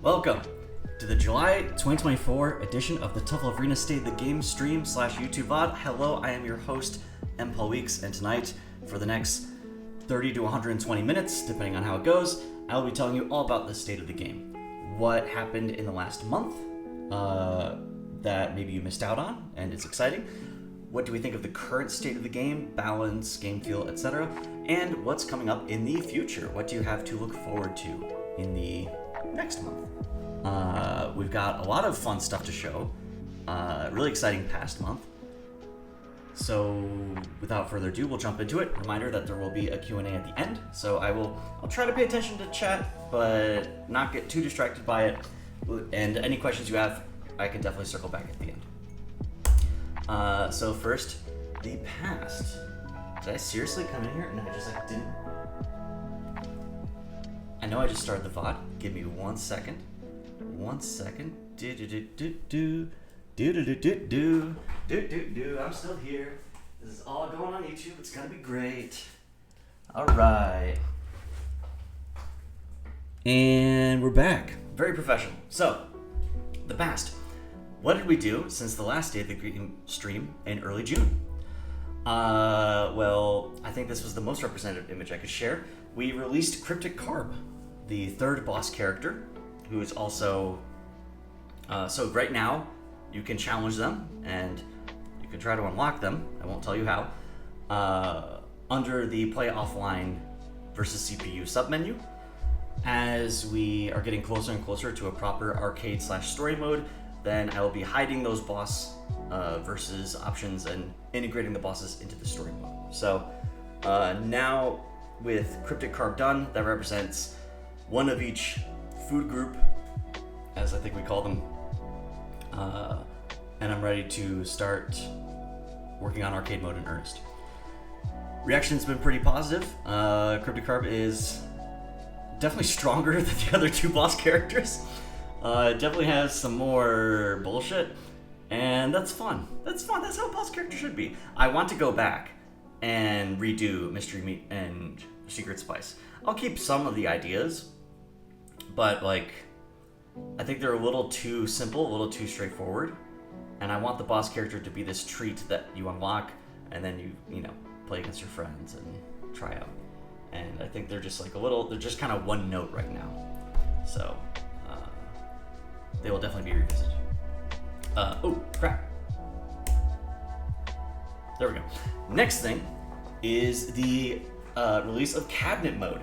Welcome to the July 2024 edition of the Tough Love Arena State of the Game stream / YouTube VOD. Hello, I am your host, M. Paul Weeks, and tonight, for the next 30 to 120 minutes, depending on how it goes, I will be telling you all about the state of the game. What happened in the last month that maybe you missed out on, and it's exciting. What do we think of the current state of the game, balance, game feel, etc., and what's coming up in the future? What do you have to look forward to in the next month? We've got a lot of fun stuff to show. Really exciting past month. So without further ado, we'll jump into it. Reminder that there will be a Q&A at the end. So I'll try to pay attention to chat, but not get too distracted by it. And any questions you have, I can definitely circle back at the end. So first, the past. Did I seriously come in here? No, I just didn't. I know I just started the VOD. Give me 1 second. 1 second. Do. I'm still here. This is all going on YouTube. It's gonna be great. All right. And we're back. Very professional. So, the past. What did we do since the last day of the game stream in early June? Well, I think this was the most representative image I could share. We released Cryptic Carb, the third boss character, who is also... so right now, you can challenge them, and you can try to unlock them. I won't tell you how. Under the Play Offline versus CPU submenu. As we are getting closer and closer to a proper arcade / story mode, then I will be hiding those boss versus options and integrating the bosses into the story mode. So now with Cryptic Carb done, that represents one of each food group, as I think we call them, and I'm ready to start working on arcade mode in earnest. Reaction's been pretty positive. Cryptic Carb is definitely stronger than the other two boss characters. It definitely has some more bullshit, and that's fun. That's fun. That's how a boss character should be. I want to go back and redo Mystery Meat and Secret Spice. I'll keep some of the ideas, but I think they're a little too simple, a little too straightforward, and I want the boss character to be this treat that you unlock, and then you play against your friends and try out. And I think they're just they're just kind of one note right now. So, they will definitely be revisited. Oh, crap. There we go. Next thing is the release of cabinet mode.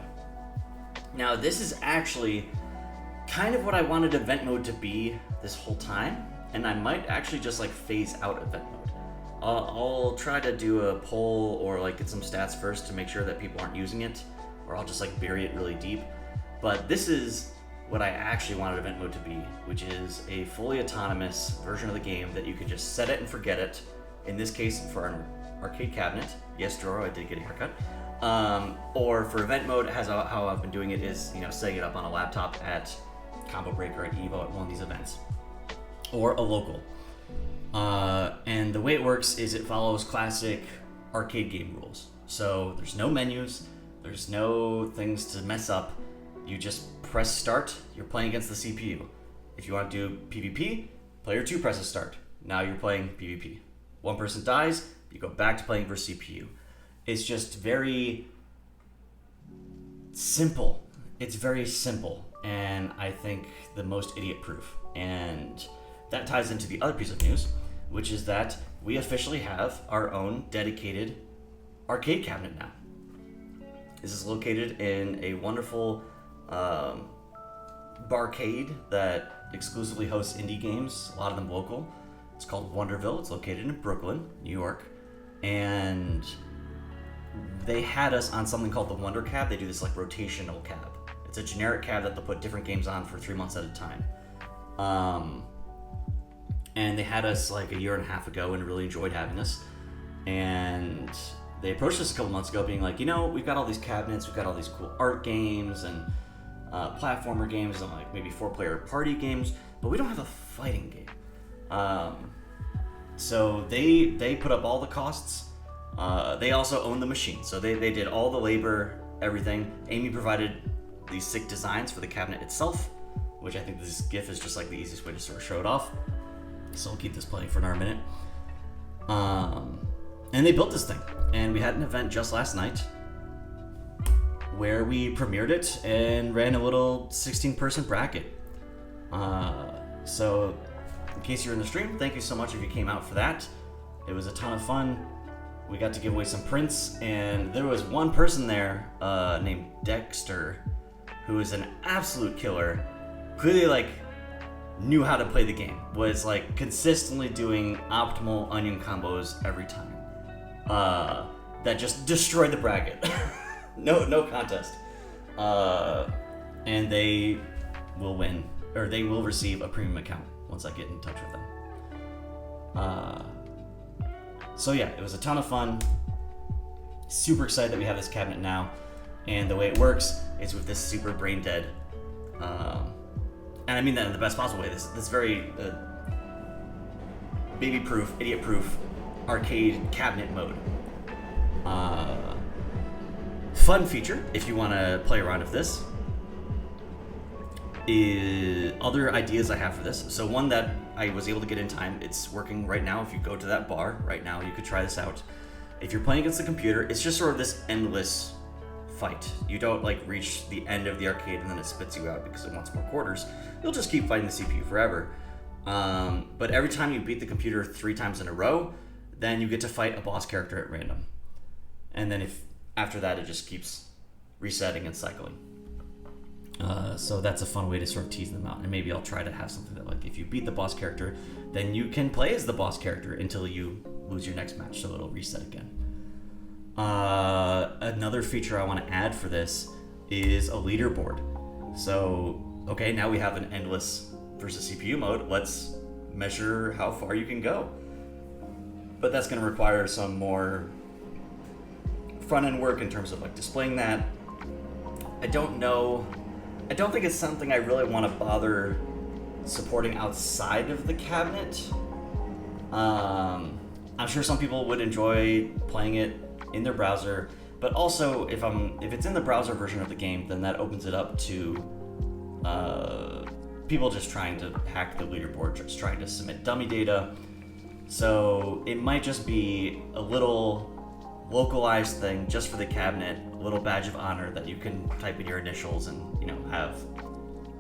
Now, this is actually kind of what I wanted event mode to be this whole time, and I might actually just phase out event mode. I'll try to do a poll or get some stats first to make sure that people aren't using it, or I'll just bury it really deep. But this is what I actually wanted event mode to be, which is a fully autonomous version of the game that you could just set it and forget it. In this case, for an arcade cabinet. Yes, Joro, I did get a haircut. Or for event mode, how I've been doing it is, setting it up on a laptop at Combo Breaker at Evo at one of these events, or a local. And the way it works is it follows classic arcade game rules. So there's no menus, there's no things to mess up. You just press start, you're playing against the CPU. If you want to do PvP, player 2 presses start. Now you're playing PvP. One person dies, you go back to playing versus CPU. It's just very simple. It's very simple, and I think the most idiot-proof. And that ties into the other piece of news, which is that we officially have our own dedicated arcade cabinet now. This is located in a wonderful barcade that exclusively hosts indie games, a lot of them local. It's called Wonderville. It's located in Brooklyn, New York, and they had us on something called the Wonder Cab. They do this rotational cab. It's a generic cab that they'll put different games on for 3 months at a time. And they had us a year and a half ago and really enjoyed having us. And they approached us a couple months ago being we've got all these cabinets, we've got all these cool art games and platformer games and maybe 4-player party games, but we don't have a fighting game. So they put up all the costs. They also own the machine, so they did all the labor, everything. Amy provided these sick designs for the cabinet itself. which I think this GIF is just like the easiest way to sort of show it off. So I'll keep this playing for another minute. And they built this thing, and we had an event just last night where we premiered it and ran a little 16-person bracket. So in case you're in the stream, thank you so much if you came out for that. It was a ton of fun. We got to give away some prints, and there was one person there named Dexter, who is an absolute killer. Clearly, like, knew how to play the game. Was like consistently doing optimal onion combos every time. That just destroyed the bracket. No contest. And they will win, or they will receive a premium account once I get in touch with them. So yeah, it was a ton of fun. Super excited that we have this cabinet now. And the way it works is with this super brain dead, and I mean that in the best possible way. This very baby-proof, idiot-proof arcade cabinet mode. Fun feature, if you want to play around with this, is other ideas I have for this. So one that I was able to get in time, it's working right now. If you go to that bar right now, you could try this out. If you're playing against the computer, it's just sort of this endless fight. You don't like reach the end of the arcade and then it spits you out because it wants more quarters. You'll just keep fighting the CPU forever. But every time you beat the computer 3 times in a row, then you get to fight a boss character at random. And then if after that it just keeps resetting and cycling. So that's a fun way to sort of tease them out. And maybe I'll try to have something that, like, if you beat the boss character, then you can play as the boss character until you lose your next match, so it'll reset again. Another feature I want to add for this is a leaderboard. So, okay, now we have an endless versus CPU mode. Let's measure how far you can go. But that's going to require some more front-end work in terms of like displaying that. I don't think it's something I really want to bother supporting outside of the cabinet. I'm sure some people would enjoy playing it in their browser, but also if it's in the browser version of the game, then that opens it up to people just trying to hack the leaderboard, just trying to submit dummy data. So it might just be a little localized thing just for the cabinet, a little badge of honor that you can type in your initials and, have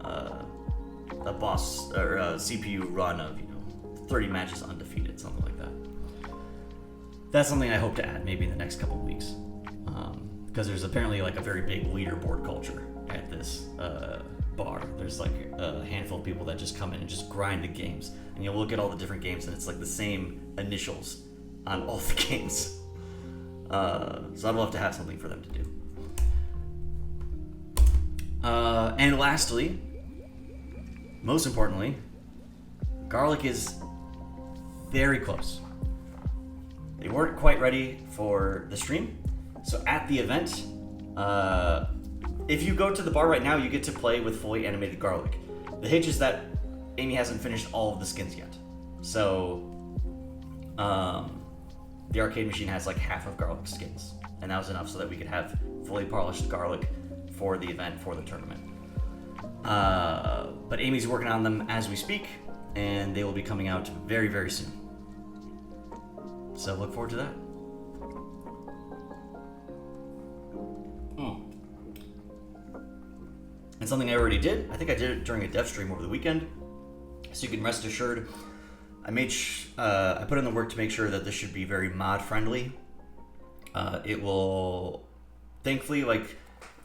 a boss or a CPU run of 30 matches undefeated, something like that. That's something I hope to add maybe in the next couple of weeks, because there's apparently like a very big leaderboard culture at this bar. There's like a handful of people that just come in and just grind the games, and you'll look at all the different games and it's like the same initials on all the games. So I'd love to have something for them to do. And lastly, most importantly, Garlic is very close. They weren't quite ready for the stream, so at the event, if you go to the bar right now, you get to play with fully animated Garlic. The hitch is that Amy hasn't finished all of the skins yet, so the arcade machine has like half of Garlic skins, and that was enough so that we could have fully polished Garlic for the event, for the tournament. But Amy's working on them as we speak, and they will be coming out very, very soon. So look forward to that. And something I already did, I think I did it during a dev stream over the weekend, so you can rest assured, I put in the work to make sure that this should be very mod friendly. It will, thankfully, like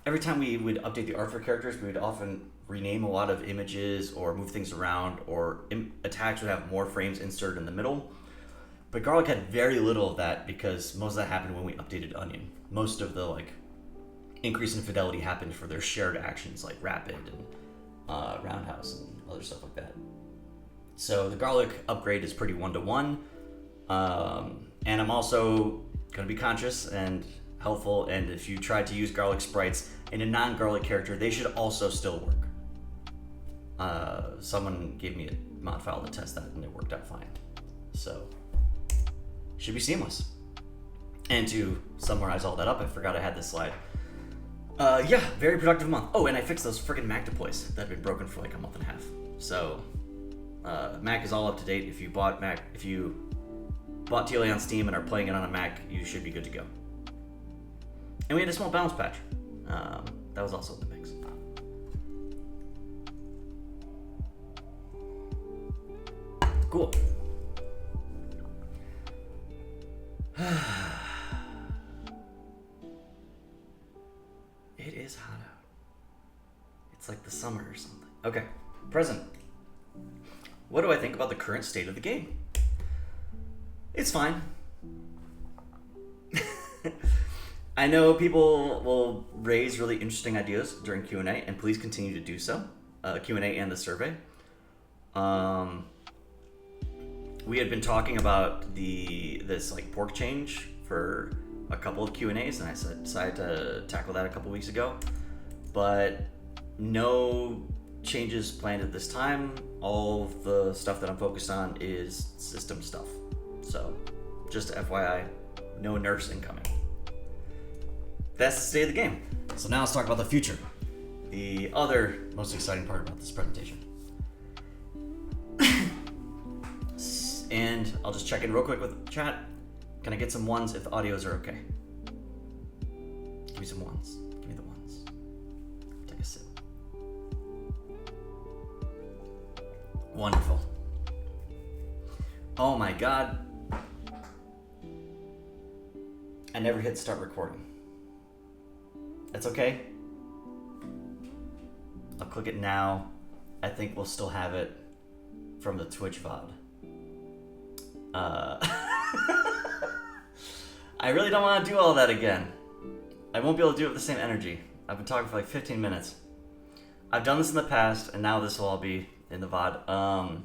every time we would update the art for characters, we would often rename a lot of images or move things around, or attacks would have more frames inserted in the middle. But Garlic had very little of that because most of that happened when we updated Onion. Most of the like increase in fidelity happened for their shared actions like Rapid and Roundhouse and other stuff like that. So the Garlic upgrade is pretty one-to-one, and I'm also going to be conscious and helpful, and if you try to use Garlic sprites in a non-Garlic character, they should also still work. Someone gave me a mod file to test that, and it worked out fine. So, should be seamless. And to summarize all that up, I forgot I had this slide. Yeah, very productive month. Oh, and I fixed those friggin' Mac deploys that had been broken for like a month and a half. So, Mac is all up to date. If you bought TLA on Steam and are playing it on a Mac, you should be good to go. And we had a small balance patch. That was also in the mix. Cool. It is hot out. It's like the summer or something. Okay, present. What do I think about the current state of the game? It's fine. I know people will raise really interesting ideas during Q&A, and please continue to do so. Q&A and the survey. We had been talking about this like pork change for a couple of Q&As, and I decided to tackle that a couple weeks ago. But no changes planned at this time. All of the stuff that I'm focused on is system stuff. So, just FYI, no nerfs incoming. That's the state of the game. So now let's talk about the future. The other most exciting part about this presentation. And I'll just check in real quick with the chat. Can I get some ones if the audios are okay? Give me some ones. Give me the ones. Take a sip. Wonderful. Oh my god. I never hit start recording. That's okay. I'll click it now. I think we'll still have it from the Twitch VOD. I really don't want to do all that again. I won't be able to do it with the same energy. I've been talking for like 15 minutes. I've done this in the past, and now this will all be in the VOD.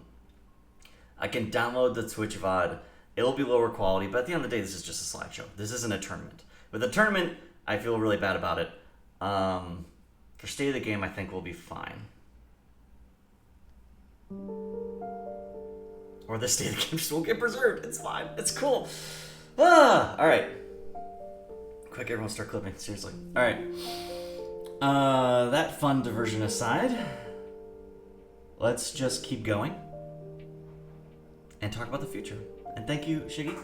I can download the Twitch VOD. It'll be lower quality, but at the end of the day, this is just a slideshow. This isn't a tournament. With a tournament, I feel really bad about it. For state of the game, I think we'll be fine. Or the state of the game just won't get preserved. It's fine. It's cool. Alright. Quick, everyone start clipping. Seriously. Alright. That fun diversion aside, let's just keep going and talk about the future. And thank you, Shiggy,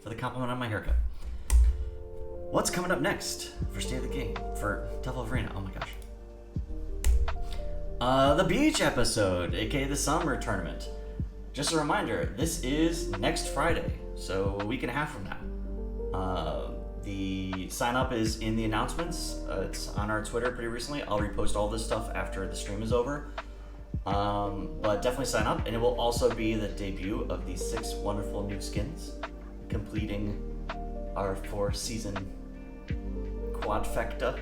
for the compliment on my haircut. What's coming up next for State of the Game? For Devil of Arena? Oh my gosh. The beach episode, aka the summer tournament. Just a reminder, this is next Friday, so a week and a half from now. The sign up is in the announcements. It's on our Twitter pretty recently. I'll repost all this stuff after the stream is over. But definitely sign up, and it will also be the debut of these 6 wonderful new skins, completing our 4-season quadfecta.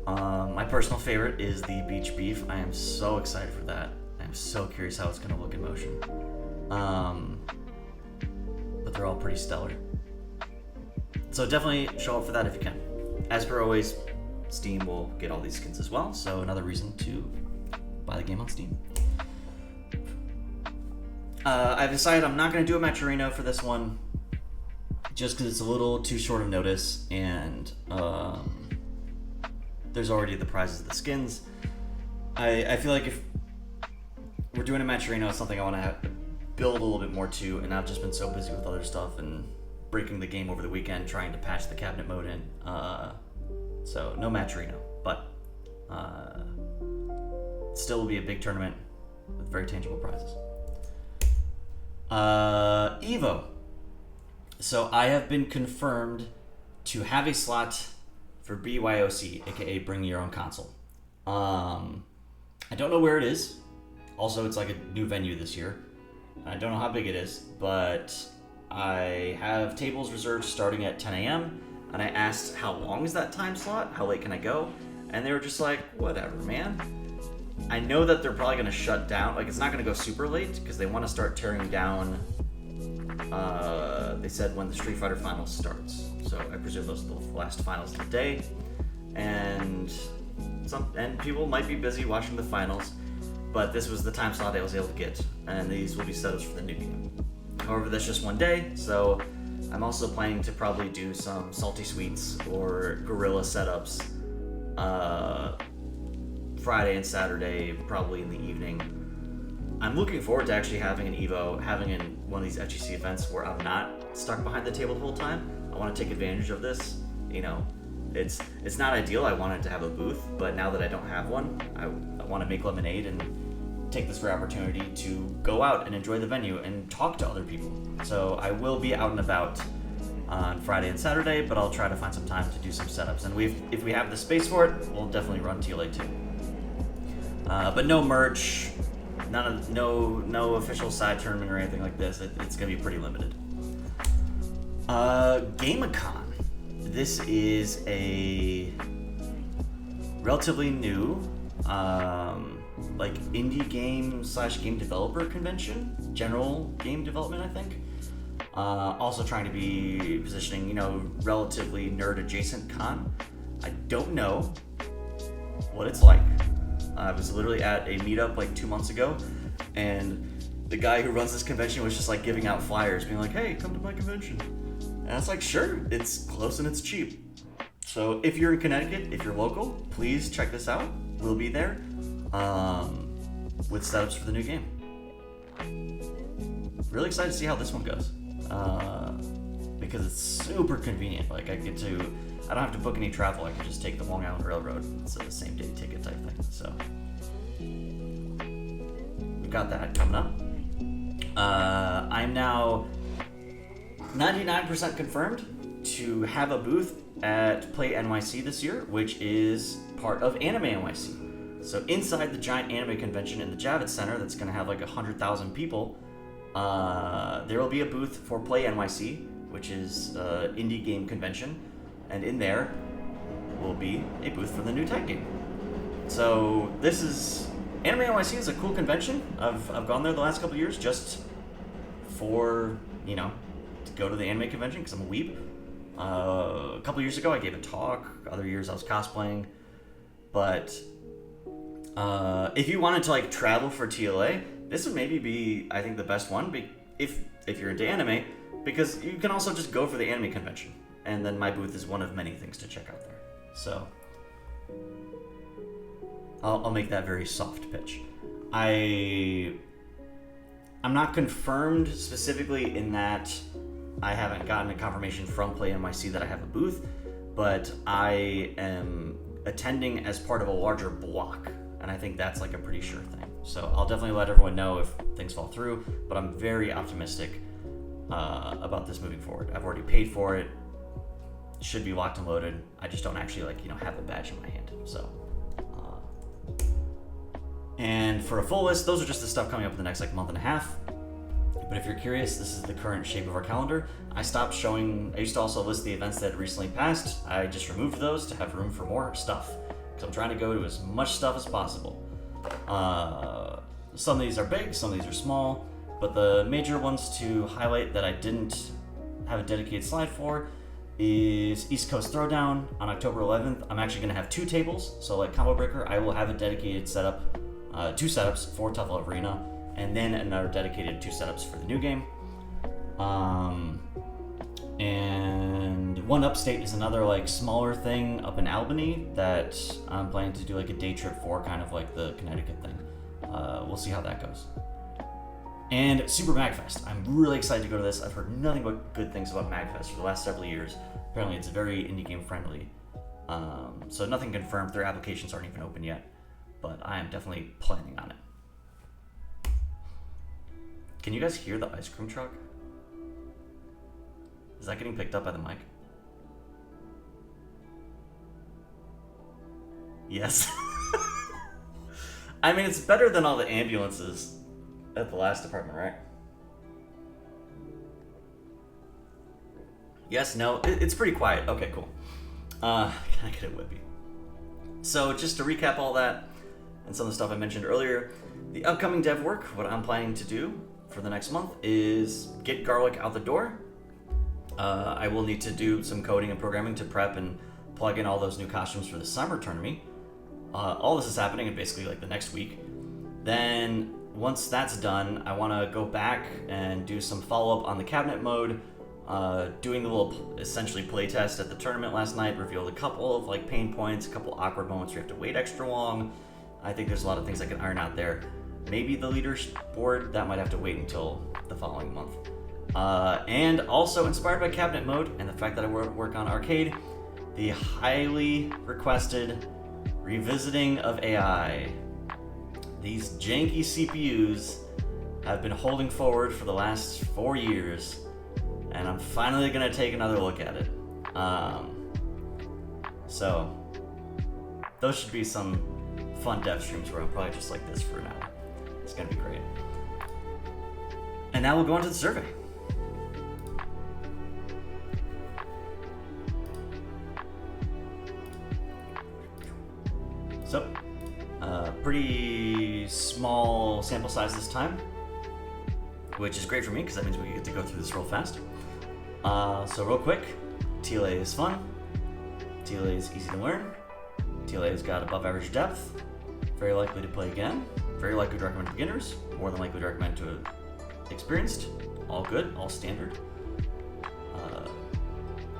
My personal favorite is the beach beef. I am so excited for that. I'm so curious how it's going to look in motion. But they're all pretty stellar. So definitely show up for that if you can. As per always, Steam will get all these skins as well, so another reason to buy the game on Steam. I've decided I'm not going to do a Matcherino for this one, just because it's a little too short of notice, and there's already the prizes of the skins. I feel like if we're doing a Matcherino, it's something I want to build a little bit more to, and I've just been so busy with other stuff and breaking the game over the weekend, trying to patch the cabinet mode in. So no Matcherino, but still will be a big tournament with very tangible prizes. Evo. So I have been confirmed to have a slot for BYOC, aka Bring Your Own Console. I don't know where it is. Also, it's like a new venue this year. I don't know how big it is, but I have tables reserved starting at 10 a.m. And I asked, how long is that time slot? How late can I go? And they were just like, whatever, man. I know that they're probably going to shut down. Like, it's not going to go super late because they want to start tearing down, they said, when the Street Fighter Finals starts. So I presume those are the last finals of the day. And people might be busy watching the finals, but this was the time slot I was able to get. And these will be setups for the new game. However, that's just one day, so I'm also planning to probably do some salty sweets or gorilla setups Friday and Saturday, probably in the evening. I'm looking forward to actually having an Evo, having one of these FGC events where I'm not stuck behind the table the whole time. I want to take advantage of this. You know, it's not ideal. I wanted to have a booth, but now that I don't have one, I want to make lemonade and take this rare opportunity to go out and enjoy the venue and talk to other people. So I will be out and about on Friday and Saturday, but I'll try to find some time to do some setups. And if we have the space for it, we'll definitely run TLA too. But no merch, no official side tournament or anything like this. It's gonna be pretty limited. Gamicon. This is a relatively new, like indie game / game developer convention, general game development, I think. Also trying to be positioning, relatively nerd adjacent con. I don't know what it's like. I was literally at a meetup like 2 months ago, and the guy who runs this convention was just like giving out flyers, being like, "Hey, come to my convention." And I was like, "Sure, it's close and it's cheap." So if you're in Connecticut, if you're local, please check this out. We'll be there with setups for the new game. Really excited to see how this one goes, because it's super convenient. Like I don't have to book any travel. I can just take the Long Island Railroad. It's a same day ticket type thing. So we've got that coming up. I'm now 99% confirmed to have a booth at Play NYC this year, which is part of Anime NYC. So inside the giant anime convention in the Javits Center, that's going to have like 100,000 people, there will be a booth for Play NYC, which is indie game convention, and in there will be a booth for the new tech game. So this is Anime NYC is a cool convention. I've gone there the last couple of years just for to go to the anime convention because I'm a weeb. A couple years ago I gave a talk. Other years I was cosplaying. But if you wanted to like travel for TLA, this would maybe be, I think, the best one if you're into anime, because you can also just go for the anime convention, and then my booth is one of many things to check out there. So I'll make that very soft pitch. I'm not confirmed specifically in that I haven't gotten a confirmation from Play NYC that I have a booth, but I am attending as part of a larger block, and I think that's like a pretty sure thing. So I'll definitely let everyone know if things fall through, but I'm very optimistic about this moving forward. I've already paid for it. Should be locked and loaded. I just don't actually have the badge in my hand. So, and for a full list, those are just the stuff coming up in the next month and a half. But if you're curious, this is the current shape of our calendar. I used to also list the events that recently passed. I just removed those to have room for more stuff, because I'm trying to go to as much stuff as possible. Some of these are big, some of these are small, but the major ones to highlight that I didn't have a dedicated slide for is East Coast Throwdown on October 11th. I'm actually going to have 2 tables, so like Combo Breaker, I will have a dedicated setup, 2 setups for Tough Love Arena, and then another dedicated 2 setups for the new game. And One Upstate is another smaller thing up in Albany that I'm planning to do a day trip for, kind of like the Connecticut thing. We'll see how that goes. And Super Magfest. I'm really excited to go to this. I've heard nothing but good things about Magfest for the last several years. Apparently it's very indie game friendly. So nothing confirmed. Their applications aren't even open yet, but I am definitely planning on it. Can you guys hear the ice cream truck? Is that getting picked up by the mic? Yes. I mean, it's better than all the ambulances at the last department, right? Yes, no, it's pretty quiet. Okay, cool. Can I get a whippy? So just to recap all that and some of the stuff I mentioned earlier, the upcoming dev work, what I'm planning to do for the next month is get Garlic out the door. I will need to do some coding and programming to prep and plug in all those new costumes for the summer tournament. All this is happening in basically the next week. Then once that's done, I want to go back and do some follow-up on the cabinet mode, Doing the little essentially playtest at the tournament last night revealed a couple of like pain points, a couple awkward moments where you have to wait extra long. I think there's a lot of things I can iron out there. Maybe the leaderboard, that might have to wait until the following month. And also inspired by cabinet mode and the fact that I work on arcade, the highly requested revisiting of AI. These janky CPUs have been holding forward for the last 4 years, and I'm finally gonna take another look at it. So those should be some fun dev streams where I'm probably just like this for an hour. It's gonna be great. And now we'll go on to the survey. So, pretty small sample size this time, which is great for me because that means we get to go through this real fast. So real quick, TLA is fun, TLA is easy to learn, TLA has got above average depth, very likely to play again, very likely to recommend to beginners, more than likely to recommend to experienced, all good, all standard.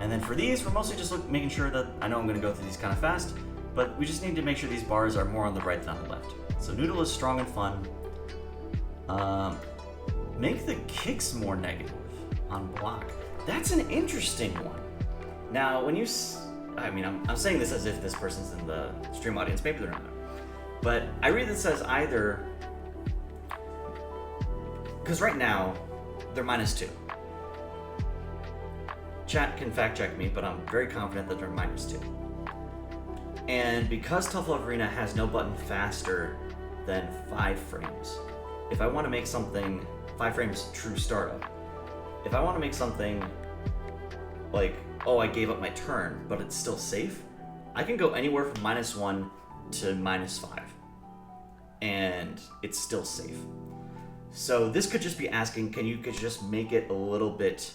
And then for these, we're mostly just making sure that, I know I'm going to go through these kind of fast, but we just need to make sure these bars are more on the right than on the left. So Noodle is strong and fun. Make the kicks more negative on block. That's an interesting one. Now, when you, I'm saying this as if this person's in the stream audience, maybe they're not. But I read this as either, because right now, they're -2. Chat can fact check me, but I'm very confident that they're -2. And because Tough Love Arena has no button faster than 5 frames, if I want to make something, 5 frames true startup, if I want to make something like, oh, I gave up my turn, but it's still safe, I can go anywhere from -1 to -5, and it's still safe. So this could just be asking, can you just make it a little bit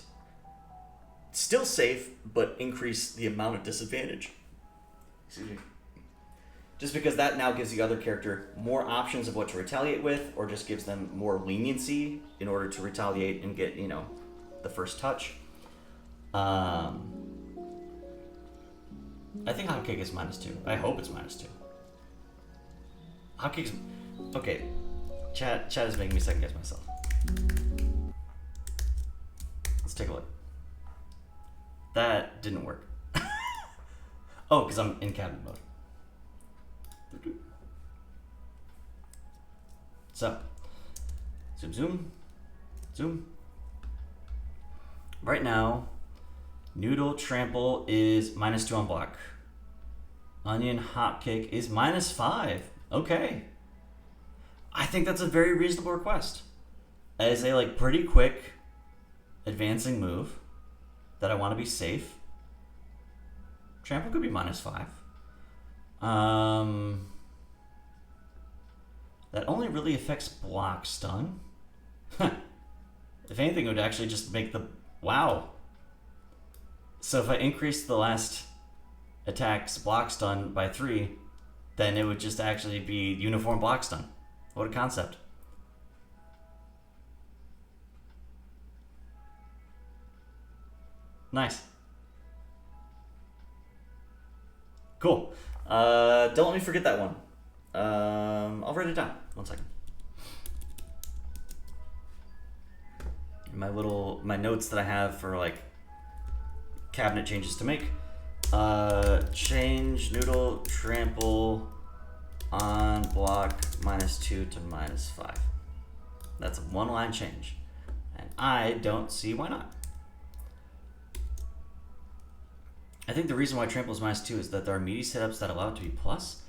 still safe, but increase the amount of disadvantage? Excuse me. Just because that now gives the other character more options of what to retaliate with, or just gives them more leniency in order to retaliate and get, the first touch. I think Hot Cake is -2. I hope it's -2. Hot Cake's... Okay. Chat is making me second guess myself. Let's take a look. That didn't work. Oh, because I'm in cabinet mode. So, zoom. Right now, Noodle Trample is -2 on block. Onion Hotcake is -5. Okay. I think that's a very reasonable request. As a pretty quick advancing move that I want to be safe, Trample could be -5. That only really affects block stun. If anything, it would actually just make the... Wow. So if I increase the last attack's block stun by 3, then it would just actually be uniform block stun. What a concept. Nice. Cool. Don't let me forget that one. I'll write it down. 1 second. My notes that I have for cabinet changes to make. Change Noodle Trample on block -2 to -5. That's a 1-line change, and I don't see why not. I think the reason why Trample is -2 is that there are meaty setups that allow it to be plus.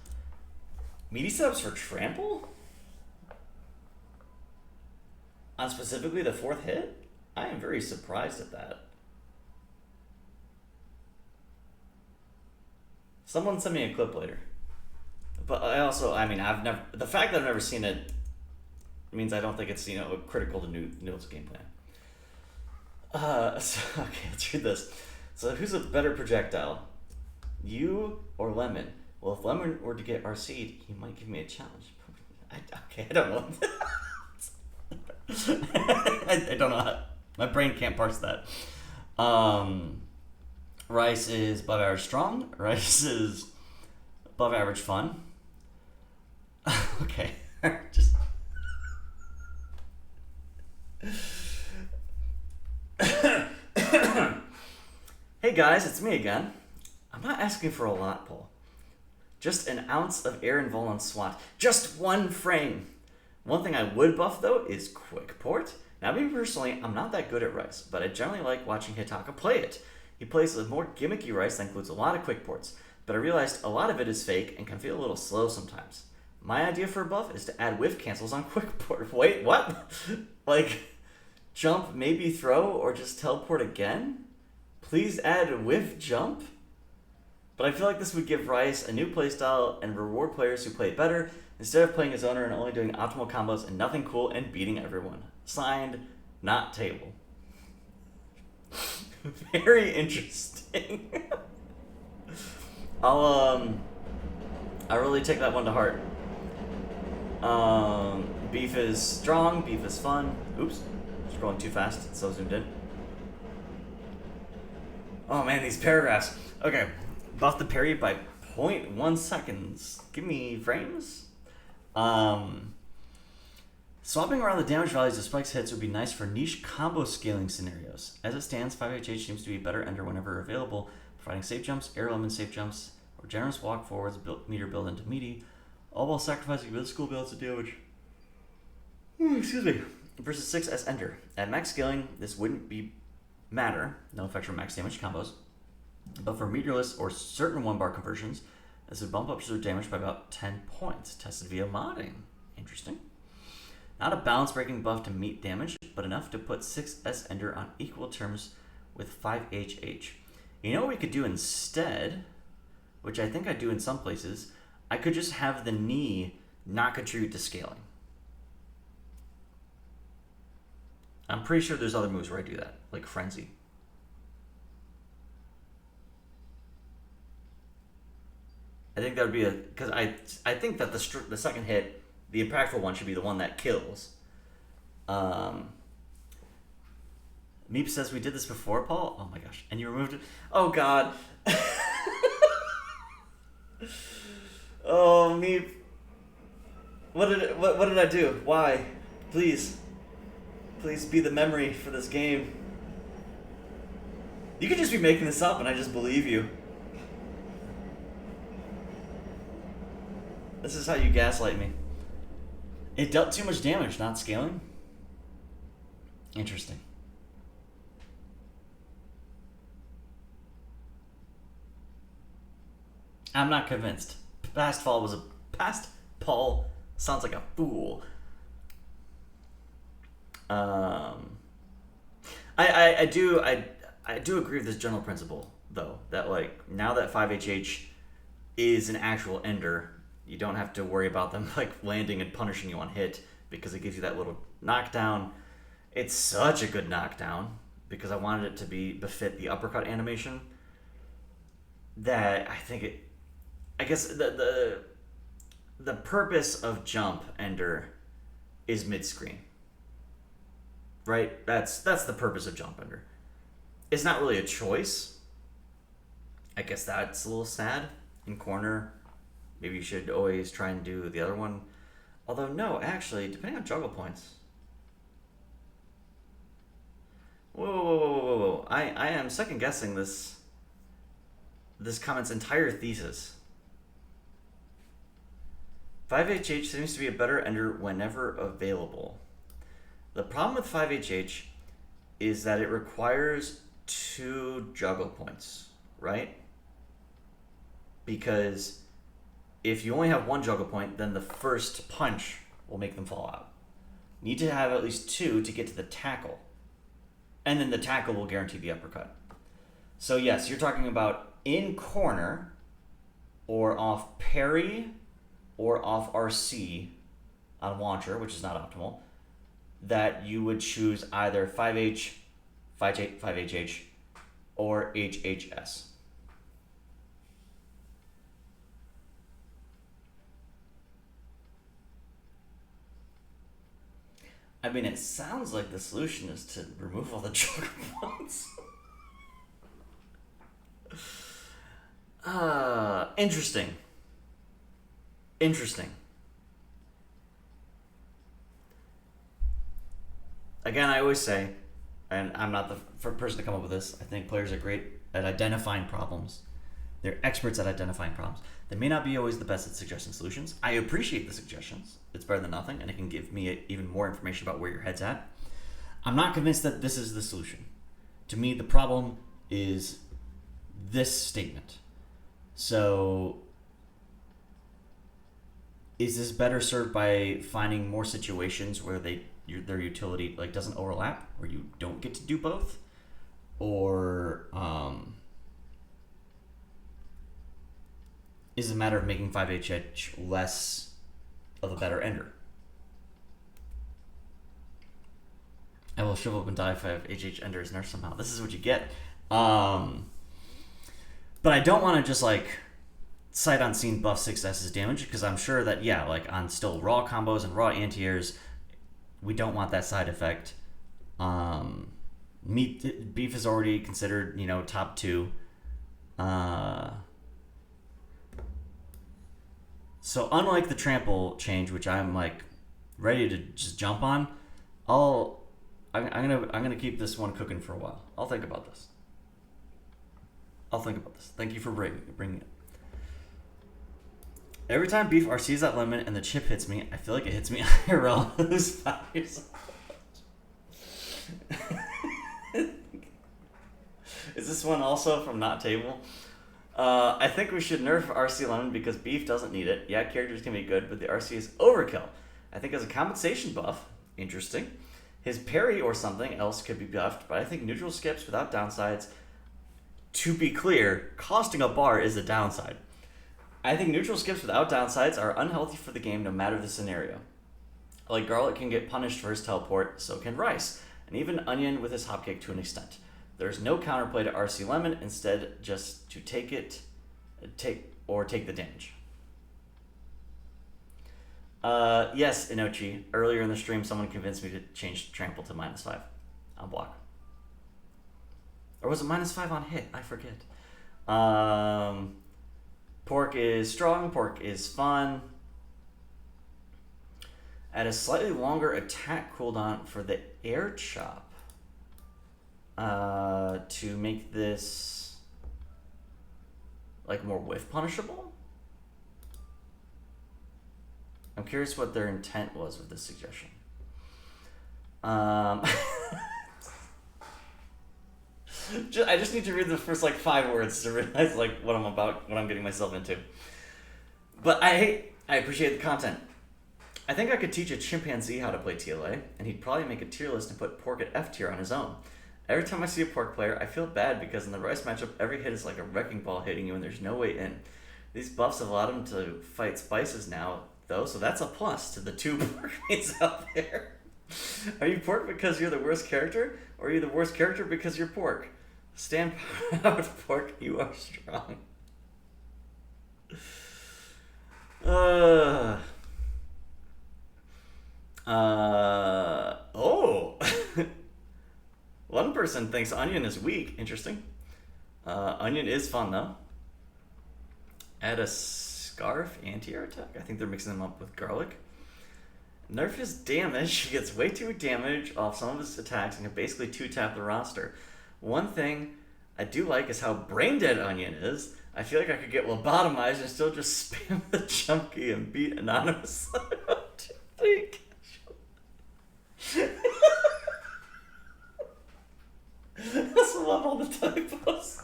Meaty setups for Trample? On specifically the 4th hit? I am very surprised at that. Someone send me a clip later. But the fact that I've never seen it means I don't think it's, critical to Noodle's game plan. Okay, let's read this. So who's a better projectile? You or Lemon? Well, if Lemon were to get RC'd, he might give me a challenge. I don't know. I don't know how, my brain can't parse that. Um, Rice is above average strong. Rice is above average fun. Okay, just. Hey guys, it's me again. I'm not asking for a lot, Paul. Just an ounce of air and vol on SWAT. Just one frame. One thing I would buff though is quick port. Now me personally, I'm not that good at Rice, but I generally like watching Hitaka play it. He plays a more gimmicky Rice that includes a lot of quick ports, but I realized a lot of it is fake and can feel a little slow sometimes. My idea for a buff is to add whiff cancels on quick port. Wait, what? Like, jump, maybe throw, or just teleport again? Please add whiff jump? But I feel like this would give Rice a new playstyle and reward players who play it better instead of playing his owner and only doing optimal combos and nothing cool and beating everyone. Signed, not table. Very interesting. I really take that one to heart. Beef is strong, beef is fun. Oops, scrolling too fast, it's so zoomed in. Oh man, these paragraphs. Okay, buff the parry by 0.1 seconds. Give me frames. Swapping around the damage values of Spike's hits would be nice for niche combo scaling scenarios. As it stands, 5HH seems to be better ender whenever available, providing safe jumps, air element safe jumps, or generous walk forwards, meter build into meaty, all while sacrificing physical builds to damage. Excuse me. Versus 6S ender. At max scaling, this wouldn't matter. No effect from max damage combos. But for meterless or certain 1-bar conversions, this would bump up preserve damage by about 10 points. Tested via modding. Interesting. Not a balance breaking buff to meet damage, but enough to put 6S ender on equal terms with 5HH. You know what we could do instead, which I think I do in some places? I could just have the knee not contribute to scaling. I'm pretty sure there's other moves where I do that, like Frenzy. I think that would be because I think that the second hit, the impactful one, should be the one that kills. Meep says we did this before, Paul. Oh my gosh, and you removed it. Oh god. Oh Meep. What did I do? Why? Please be the memory for this game. You could just be making this up and I just believe you. This is how you gaslight me. It dealt too much damage, not scaling? Interesting. I'm not convinced. Past Paul sounds like a fool. I do agree with this general principle though, that like now that 5HH is an actual ender, you don't have to worry about them like landing and punishing you on hit because it gives you that little knockdown. It's such a good knockdown because I wanted it to befit the uppercut animation that I guess the purpose of jump ender is mid-screen. Right? That's the purpose of jump ender. It's not really a choice. I guess that's a little sad. In corner, maybe you should always try and do the other one. Although no, actually, depending on juggle points. Whoa. I am second guessing this comment's entire thesis. 5HH seems to be a better ender whenever available. The problem with 5HH is that it requires 2 juggle points, right? Because if you only have 1 juggle point, then the first punch will make them fall out. You need to have at least 2 to get to the tackle. And then the tackle will guarantee the uppercut. So yes, you're talking about in corner, or off parry, or off RC on launcher, which is not optimal, that you would choose either 5HH, or HHS. I mean, it sounds like the solution is to remove all the juggle points. Interesting. Interesting. Again, I always say, and I'm not the first person to come up with this, I think players are great at identifying problems. They're experts at identifying problems. They may not be always the best at suggesting solutions. I appreciate the suggestions. It's better than nothing, and it can give me even more information about where your head's at. I'm not convinced that this is the solution. To me, the problem is this statement. So, is this better served by finding more situations where their utility like doesn't overlap, where you don't get to do both, or is it a matter of making 5HH less of a better ender? I will shrivel up and die if 5HH ender is nerfed somehow. This is what you get. But I don't want to just like sight unseen buff 6S's damage, because I'm sure that, yeah, like on still raw combos and raw anti-airs, we don't want that side effect. Beef is already considered, top 2. So unlike the trample change, which I'm like ready to just jump on, I'm gonna keep this one cooking for a while. I'll think about this. Thank you for bringing it. Every time Beef RCs that lemon and the chip hits me, I feel like it hits me IRL. Who's 5 years old? Is this one also from Not Table? I think we should nerf RC Lemon because Beef doesn't need it. Yeah, characters can be good, but the RC is overkill. I think as a compensation buff, interesting. His parry or something else could be buffed, but I think neutral skips without downsides. To be clear, costing a bar is a downside. I think neutral skips without downsides are unhealthy for the game no matter the scenario. Like Garlic can get punished for his teleport, so can Rice, and even Onion with his hopkick to an extent. There's no counterplay to RC Lemon, instead just to take the damage. Yes, Inochi. Earlier in the stream, someone convinced me to change Trample to -5 on block. Or was it -5 on hit? I forget. Pork is strong. Pork is fun. Add a slightly longer attack cooldown for the air chop to make this like more whiff punishable. I'm curious what their intent was with this suggestion. I just need to read the first 5 words to realize what I'm getting myself into. But I appreciate the content. I think I could teach a chimpanzee how to play TLA, and he'd probably make a tier list and put Pork at F tier on his own. Every time I see a Pork player, I feel bad because in the Rice matchup, every hit is like a wrecking ball hitting you and there's no way in. These buffs have allowed him to fight Spices now, though, so that's a plus to the 2 Pork mates out there. Are you Pork because you're the worst character, or are you the worst character because you're Pork? Stand proud, Pork, you are strong. Oh! One person thinks Onion is weak. Interesting. Onion is fun, though. Add a Scarf anti-air attack. I think they're mixing them up with Garlic. Nerf his damage. He gets way too damage off some of his attacks and can basically 2-tap the roster. One thing I do like is how brain dead Onion is. I feel like I could get lobotomized and still just spam the jump key and beat Anonymous. 1, 2, 3. I also love all the typos.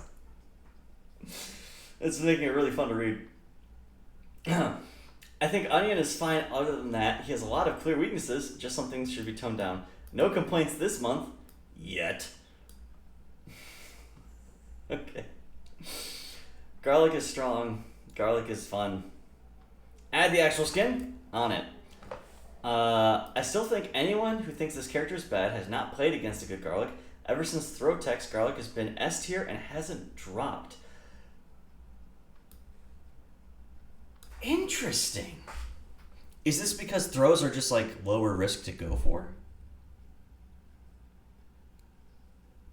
It's making it really fun to read. I think Onion is fine other than that. He has a lot of clear weaknesses, just some things should be toned down. No complaints this month. Yet. Okay. Garlic is strong. Garlic is fun. Add the actual skin on it. I still think anyone who thinks this character is bad has not played against a good Garlic. Ever since Throw Text, Garlic has been S tier and hasn't dropped. Interesting. Is this because throws are just lower risk to go for?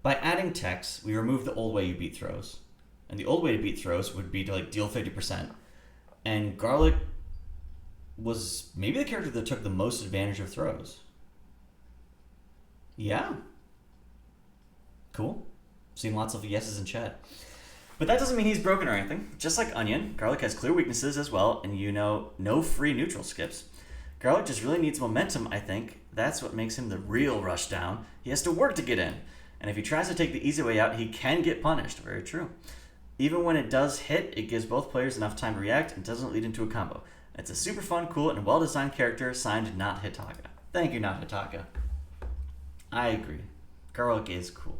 By adding text, we remove the old way you beat throws. And the old way to beat throws would be to like deal 50%. And Garlic was maybe the character that took the most advantage of throws. Yeah. Cool. Seeing lots of yeses in chat. But that doesn't mean he's broken or anything. Just like Onion, Garlic has clear weaknesses as well, and no free neutral skips. Garlic just really needs momentum, I think. That's what makes him the real rushdown. He has to work to get in. And if he tries to take the easy way out, he can get punished. Very true. Even when it does hit, it gives both players enough time to react and doesn't lead into a combo. It's a super fun, cool, and well-designed character, signed Not Hitaka. Thank you, Not Hitaka. I agree. Garlic is cool.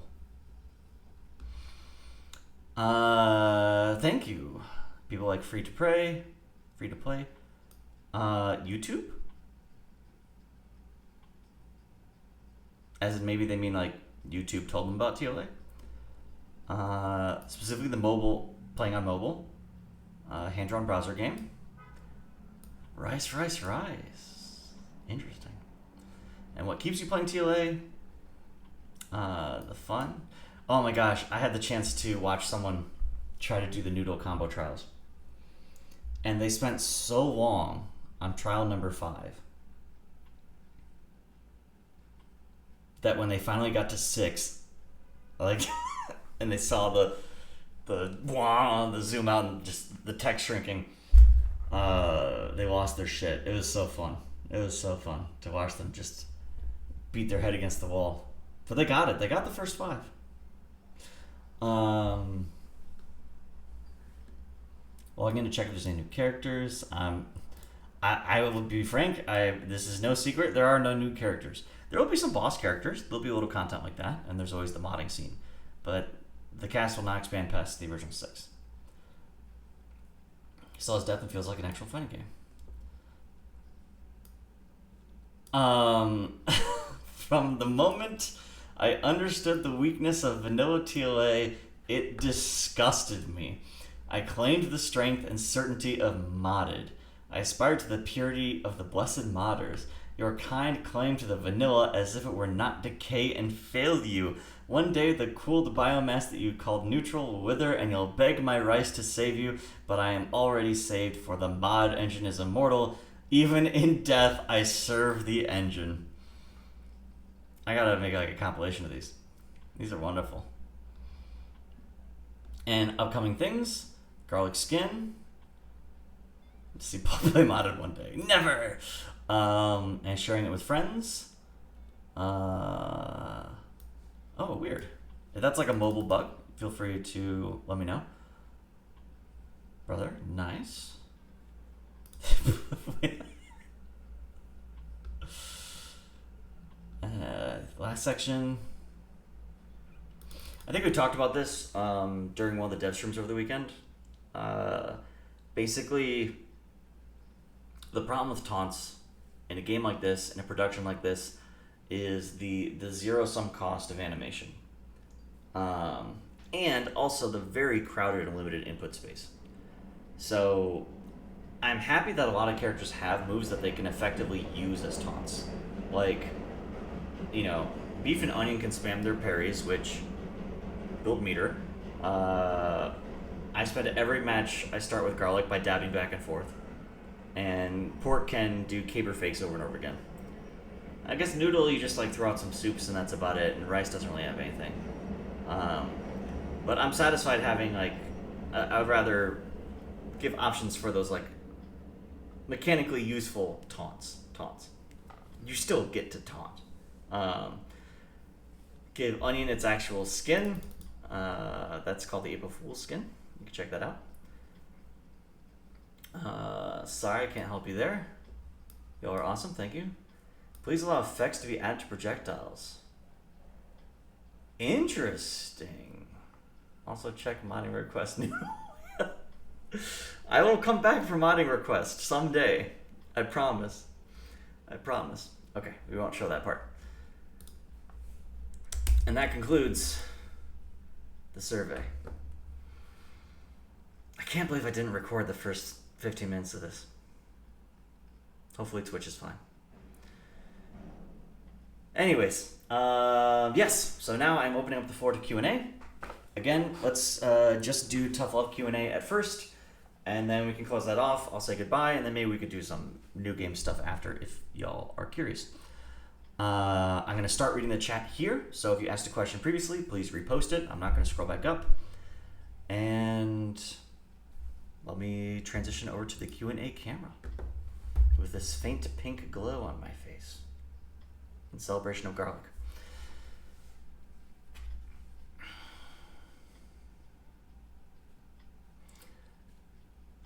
Thank you. People like free to play. YouTube? As in maybe they mean like YouTube told them about TLA. Specifically the mobile, playing on mobile. Hand-drawn browser game. Rice. Interesting. And what keeps you playing TLA? The fun. Oh my gosh, I had the chance to watch someone try to do the noodle combo trials. And they spent so long on trial number 5 that when they finally got to 6, like, and they saw the zoom out and just the text shrinking, they lost their shit. It was so fun. It was so fun to watch them just beat their head against the wall. But they got it. They got the first 5. Well, I'm going to check if there's any new characters. I will be frank, this is no secret, there are no new characters. There will be some boss characters, there'll be a little content like that, and there's always the modding scene. But the cast will not expand past the original 6. He still has depth and feels like an actual fighting game. From the moment I understood the weakness of vanilla TLA, it disgusted me. I claimed the strength and certainty of modded. I aspired to the purity of the blessed modders. Your kind claimed to the vanilla as if it were not decay and failed you. One day the cooled biomass that you called neutral will wither and you'll beg my rice to save you, but I am already saved, for the mod engine is immortal. Even in death, I serve the engine. I gotta make like a compilation of these. These are wonderful. And upcoming things, garlic skin. See Paul play modded one day. Never! And sharing it with friends. Oh, weird. If that's like a mobile bug, feel free to let me know. Brother, nice. Last section. I think we talked about this during one of the dev streams over the weekend. Basically, the problem with taunts in a game like this, in a production like this, is the zero-sum cost of animation. And also the very crowded and limited input space. So I'm happy that a lot of characters have moves that they can effectively use as taunts. Like, you know, Beef and Onion can spam their parries, which build meter. I spend every match I start with Garlic by dabbing back and forth. And Pork can do caber fakes over and over again. I guess Noodle, you just like throw out some soups and that's about it, and Rice doesn't really have anything. But I'm satisfied having, like, I would rather give options for those, like, mechanically useful taunts. You still get to taunt. Give Onion its actual skin. That's called the April Fool's skin. You can check that out. Sorry, I can't help you there. Y'all are awesome, thank you. Please allow effects to be added to projectiles. Interesting. Also check modding request. I will come back for modding request someday. I promise. Okay, we won't show that part. And that concludes the survey. I can't believe I didn't record the first 15 minutes of this. Hopefully Twitch is fine. Anyways, yes, so now I'm opening up the floor to Q&A. again, let's just do tough love Q&A at first, and then we can close that off. I'll say goodbye, and then maybe we could do some new game stuff after if y'all are curious. I'm going to start reading the chat here, so if you asked a question previously, please repost it. I'm not going to scroll back up. And let me transition over to the Q&A camera with this faint pink glow on my face in celebration of garlic.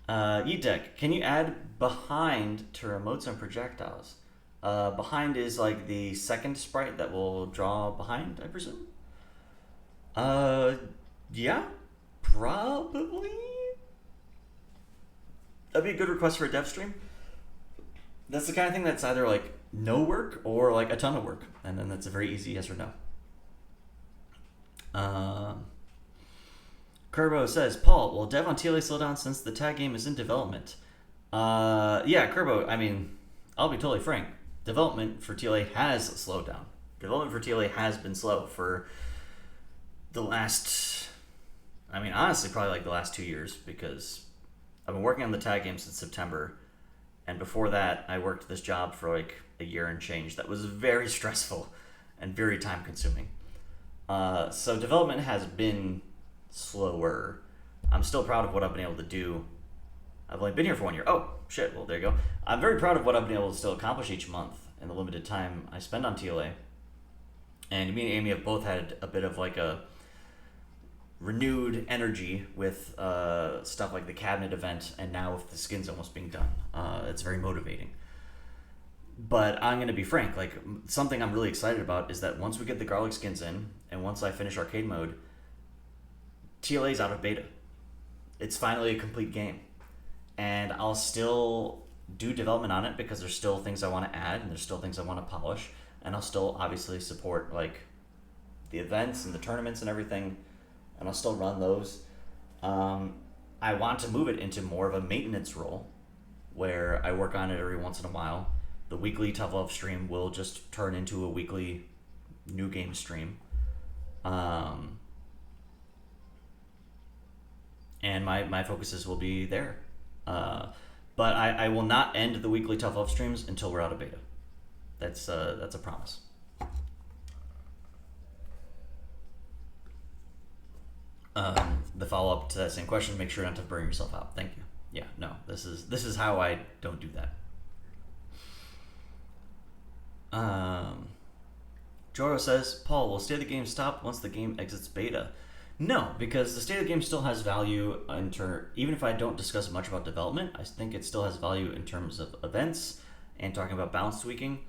Yeetek, can you add behind to remotes and projectiles? Behind is like the second sprite that will draw behind, I presume? Yeah, probably. That'd be a good request for a dev stream. That's the kind of thing that's either like no work or like a ton of work, and then that's a very easy yes or no. Kerbo says, Paul, will dev on TLA slow down since the tag game is in development? Yeah, Kerbo, I mean, I'll be totally frank. Development for TLA has slowed down. Development for TLA has been slow for the last, I mean, honestly, probably like the last 2 years, because I've been working on the tag game since September, and before that, I worked this job for like a year and change. That was very stressful and very time consuming. So development has been slower. I'm still proud of what I've been able to do. I've only been here for 1 year. Oh, shit. Well, there you go. I'm very proud of what I've been able to still accomplish each month in the limited time I spend on TLA. And me and Amy have both had a bit of like a renewed energy with stuff like the cabinet event, and now with the skins almost being done. It's very motivating. But I'm going to be frank, like something I'm really excited about is that once we get the garlic skins in, and once I finish arcade mode, TLA's out of beta. It's finally a complete game. And I'll still do development on it because there's still things I want to add and there's still things I want to polish. And I'll still obviously support like the events and the tournaments and everything. And I'll still run those. I want to move it into more of a maintenance role where I work on it every once in a while. The weekly Tough Love stream will just turn into a weekly new game stream. And my focuses will be there. But I will not end the weekly Tough Love streams until we're out of beta. That's a promise. The follow-up to that same question, make sure not to burn yourself out. Thank you. Yeah, no, this is how I don't do that. Joro says, Paul, will state of the game stop once the game exits beta? No, because the state of the game still has value even if I don't discuss much about development, I think it still has value in terms of events and talking about balance tweaking.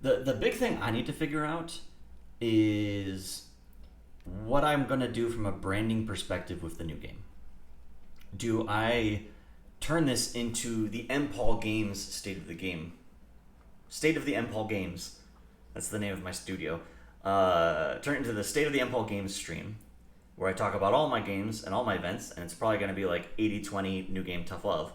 The big thing I need to figure out is what I'm going to do from a branding perspective with the new game. Do I turn this into the MPaul Games State of the Game? State of the MPaul Games. That's the name of my studio. Turn it into the State of the MPaul Games stream, where I talk about all my games and all my events, and it's probably going to be like 80-20 new game Tough Love.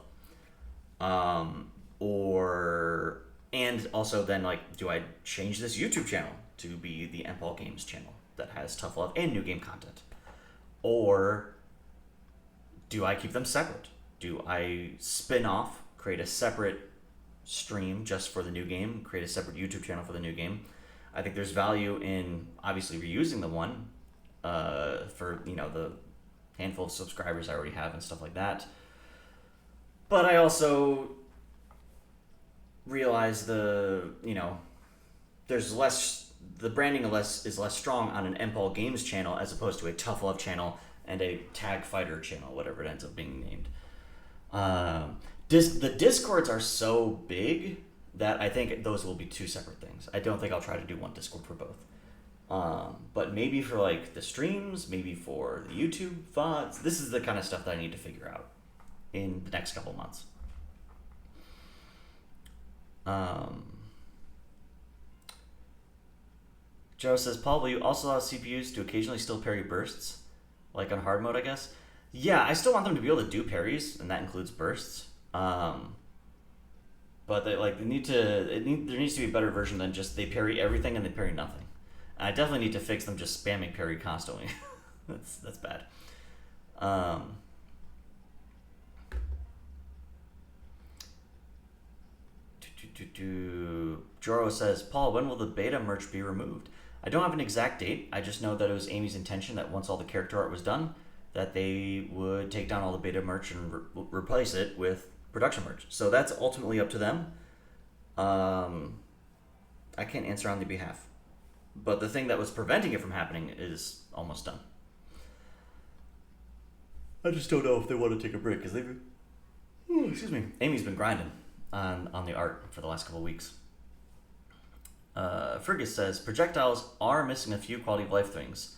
And also then like, do I change this YouTube channel to be the MPaul Games channel that has Tough Love and new game content? Or do I keep them separate? Do I spin off, create a separate stream just for the new game, create a separate YouTube channel for the new game? I think there's value in obviously reusing the one for, the handful of subscribers I already have and stuff like that. But I also realize the branding is less strong on an MPaul Games channel as opposed to a Tough Love channel and a Tag Fighter channel, whatever it ends up being named. The Discords are so big that I think those will be two separate things. I don't think I'll try to do one Discord for both. But maybe for like the streams, maybe for the YouTube VODs, this is the kind of stuff that I need to figure out in the next couple months. Joe says, Paul, will you also allow CPUs to occasionally still parry bursts? Like on hard mode, I guess? Yeah, I still want them to be able to do parries, and that includes bursts. But there needs to be a better version than just they parry everything and they parry nothing. And I definitely need to fix them just spamming parry constantly. That's bad. Um, Joro says, Paul, when will the beta merch be removed? I don't have an exact date. I just know that it was Amy's intention that once all the character art was done, that they would take down all the beta merch and replace it with production merch. So that's ultimately up to them. I can't answer on their behalf. But the thing that was preventing it from happening is almost done. I just don't know if they want to take a break because they've... excuse me. Amy's been grinding on the art for the last couple of weeks. Fergus says, projectiles are missing a few quality of life things.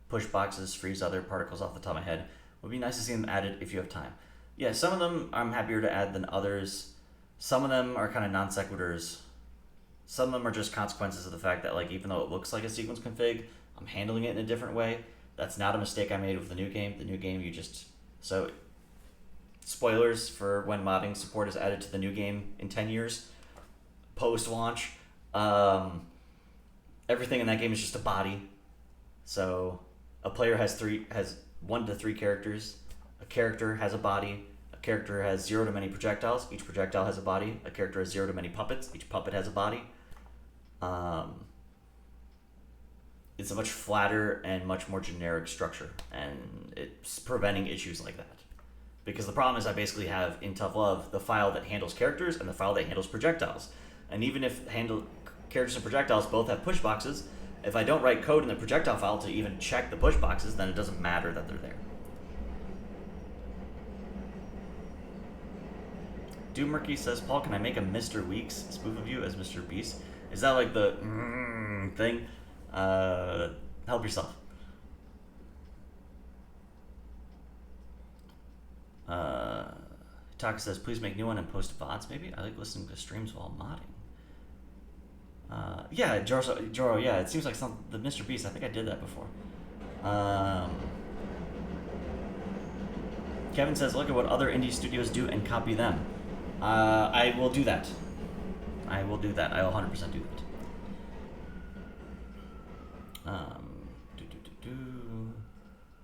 Push boxes, freeze other particles off the top of my head. Would be nice to see them added if you have time. Yeah, some of them I'm happier to add than others. Some of them are kind of non sequiturs. Some of them are just consequences of the fact that, like, even though it looks like a sequence config, I'm handling it in a different way. That's not a mistake I made with the new game. The new game, you just... So, spoilers for when modding support is added to the new game in 10 years. Post-launch. Everything in that game is just a body. So, a player has 1 to 3 characters. A character has a body. A character has 0 to many projectiles. Each projectile has a body. A character has 0 to many puppets. Each puppet has a body. It's a much flatter and much more generic structure, and it's preventing issues like that. Because the problem is I basically have, in Tough Love, the file that handles characters and the file that handles projectiles. And even if characters and projectiles both have push boxes, if I don't write code in the projectile file to even check the push boxes, then it doesn't matter that they're there. Doom Murky says, Paul, can I make a Mr. Weeks spoof of you as Mr. Beast? Is that like the thing? Help yourself. Taka says, please make new one and post VODs maybe? I like listening to streams while modding. Yeah, Joro, yeah, it seems like the Mr. Beast, I think I did that before. Kevin says, look at what other indie studios do and copy them. I will do that. I will 100% do that.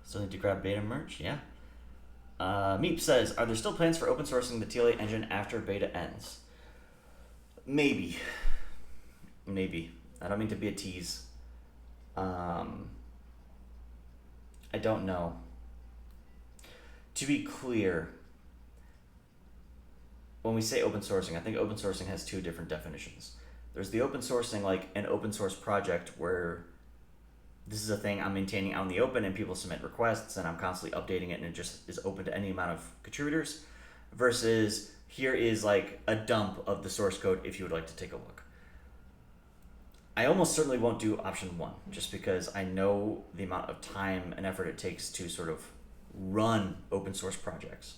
Still need to grab beta merch, yeah. Meep says, are there still plans for open sourcing the TLA engine after beta ends? Maybe. I don't mean to be a tease. I don't know. To be clear, when we say open sourcing, I think open sourcing has 2 different definitions. There's the open sourcing, like an open source project where this is a thing I'm maintaining out in the open and people submit requests and I'm constantly updating it and it just is open to any amount of contributors, versus here is like a dump of the source code if you would like to take a look. I almost certainly won't do option 1 just because I know the amount of time and effort it takes to sort of run open source projects.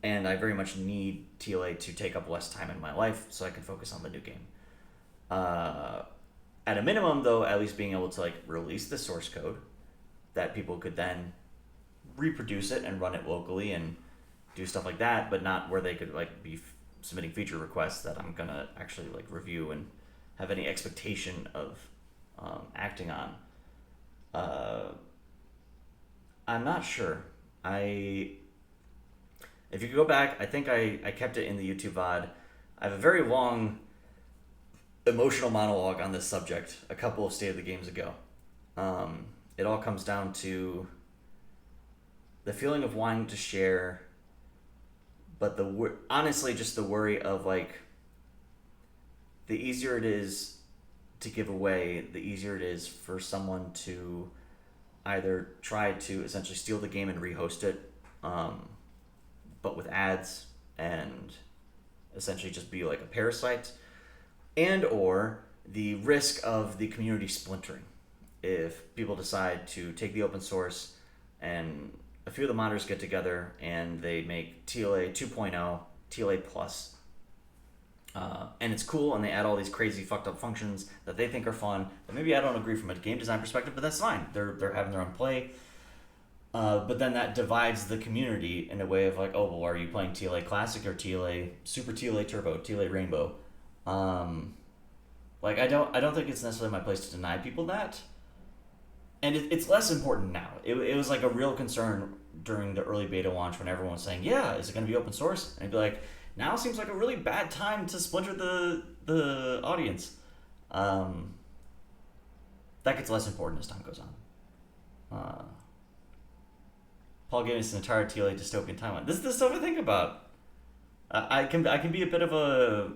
And I very much need TLA to take up less time in my life so I can focus on the new game. At a minimum, though, at least being able to like release the source code that people could then reproduce it and run it locally and do stuff like that, but not where they could like be submitting feature requests that I'm gonna actually like review and have any expectation of acting on. I'm not sure. If you go back, I think I kept it in the YouTube VOD. I have a very long emotional monologue on this subject a couple of State of the Games ago. It all comes down to the feeling of wanting to share, but honestly just the worry of like the easier it is to give away, the easier it is for someone to either try to essentially steal the game and rehost it, but with ads and essentially just be like a parasite, and or the risk of the community splintering if people decide to take the open source and a few of the modders get together and they make TLA 2.0, TLA Plus, and it's cool and they add all these crazy fucked up functions that they think are fun that maybe I don't agree from a game design perspective, but that's fine. They're having their own play. But then that divides the community in a way of like, oh, well, are you playing TLA Classic or TLA Super TLA Turbo, TLA Rainbow? Like I don't think it's necessarily my place to deny people that. and it's less important now. It was like a real concern during the early beta launch when everyone was saying, yeah, is it going to be open source? And I'd be like, now seems like a really bad time to splinter the audience. That gets less important as time goes on. Paul gave us an entire TLA dystopian timeline. This is the stuff I think about. I can be a bit of a.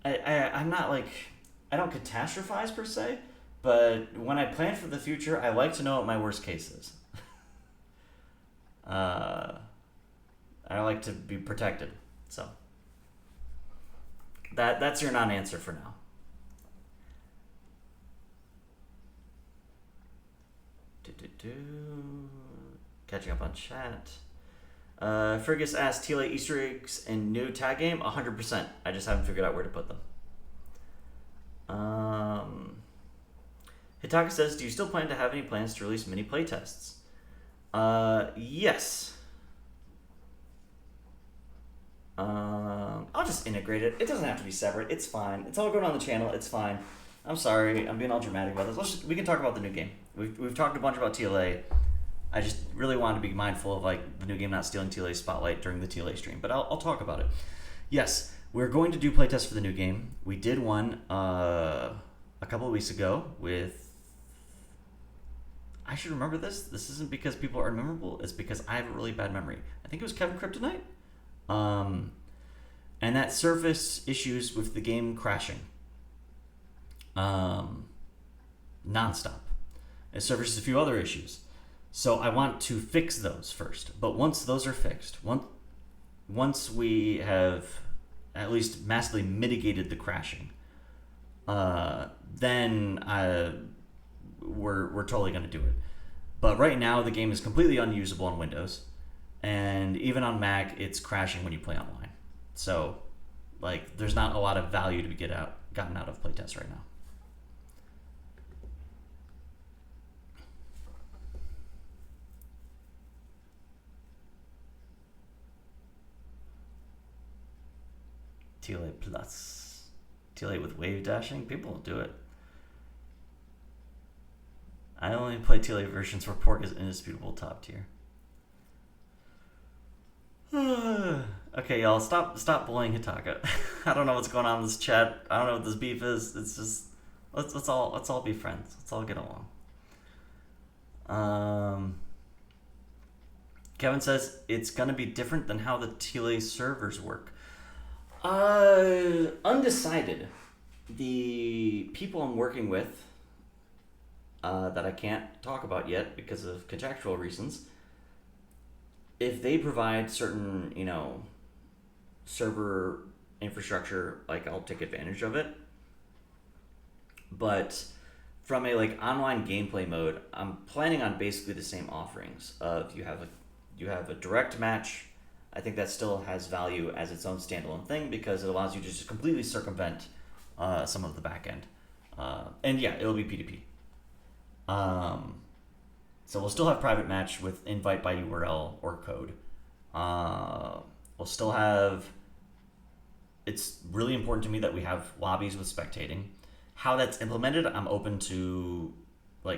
I'm not like, I don't catastrophize per se, but when I plan for the future, I like to know what my worst case is. I like to be protected, so that's your non-answer for now. Catching up on chat. Fergus asked, TLA Easter eggs and new tag game? 100%. I just haven't figured out where to put them. Hitaka says, do you still plan to have any plans to release mini playtests? Yes. I'll just integrate it. It doesn't have to be separate. It's fine. It's all going on the channel. It's fine. I'm sorry. I'm being all dramatic about this. We can talk about the new game. We've talked a bunch about TLA. I just really wanted to be mindful of like the new game not stealing TLA's spotlight during the TLA stream, but I'll talk about it. Yes, we're going to do playtests for the new game. We did one a couple of weeks ago with. I should remember this. This isn't because people are memorable. It's because I have a really bad memory. I think it was Kevin Kryptonite. And that surfaced issues with the game crashing. Nonstop. It surfaces a few other issues. So I want to fix those first. But once those are fixed, once we have at least massively mitigated the crashing, then we're totally going to do it. But right now the game is completely unusable on Windows, and even on Mac it's crashing when you play online. So like there's not a lot of value to be gotten out of playtests right now. TLA Plus. TLA with wave dashing? People will do it. I only play TLA versions where pork is indisputable top tier. Okay, y'all, stop bullying Hitaka. I don't know what's going on in this chat. I don't know what this beef is. It's just let's all be friends. Let's all get along. Kevin says it's gonna be different than how the TLA servers work. Undecided. The people I'm working with that I can't talk about yet because of contractual reasons, if they provide certain, server infrastructure, like I'll take advantage of it. But from a online gameplay mode, I'm planning on basically the same offerings of you have a direct match. I think that still has value as its own standalone thing because it allows you to just completely circumvent some of the back end. And yeah, it'll be P2P. So we'll still have private match with invite by URL or code. We'll still have, it's really important to me that we have lobbies with spectating. How that's implemented, I'm open to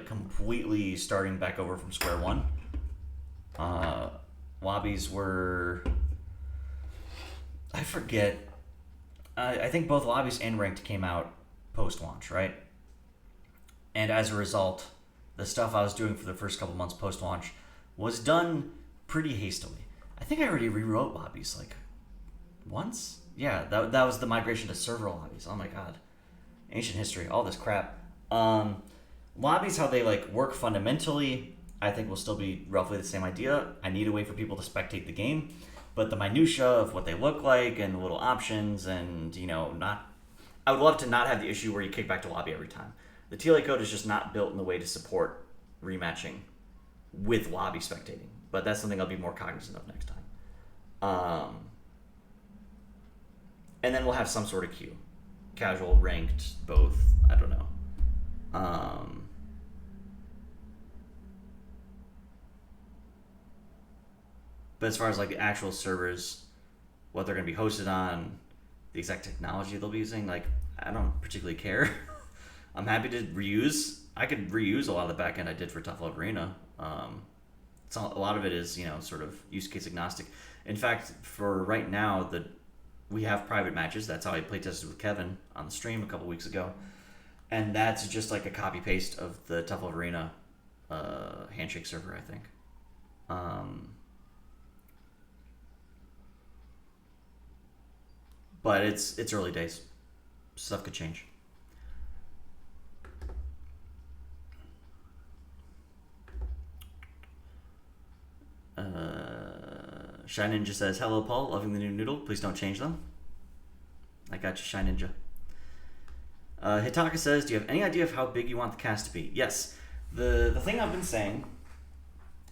completely starting back over from square one. Lobbies were, I forget, I think both lobbies and ranked came out post-launch, right? And as a result, the stuff I was doing for the first couple months post-launch was done pretty hastily. I think I already rewrote lobbies once. Yeah, that was the migration to server lobbies. Oh my god, ancient history, all this crap. Lobbies, how they work fundamentally, I think will still be roughly the same idea. I need a way for people to spectate the game, but the minutia of what they look like and the little options and I would love to not have the issue where you kick back to lobby every time. The TLA code is just not built in the way to support rematching with lobby spectating, but that's something I'll be more cognizant of next time. And then we'll have some sort of queue. Casual, ranked, both, I don't know. But as far as the actual servers, what they're going to be hosted on, the exact technology they'll be using, I don't particularly care. I'm happy to reuse. I could reuse a lot of the back end I did for Tough Love Arena. A lot of it is, sort of use case agnostic. In fact, for right now, we have private matches. That's how I play tested with Kevin on the stream a couple weeks ago. And that's just like a copy paste of the Tough Love Arena handshake server, I think. But it's early days. Stuff could change. Shy Ninja says, hello, Paul. Loving the new noodle. Please don't change them. I got you, Shy Ninja. Hitaka says, do you have any idea of how big you want the cast to be? Yes. The thing I've been saying,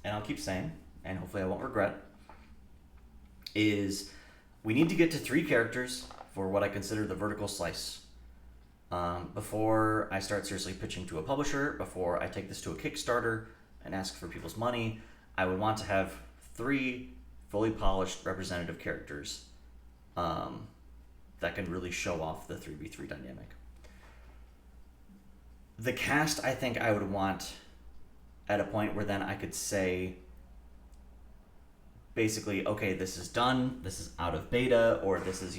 and I'll keep saying, and hopefully I won't regret, is we need to get to 3 characters for what I consider the vertical slice. Before I start seriously pitching to a publisher, before I take this to a Kickstarter and ask for people's money, I would want to have 3 fully polished representative characters that can really show off the 3v3 dynamic. The cast, I think I would want at a point where then I could say, basically, okay, this is done, this is out of beta, or this is,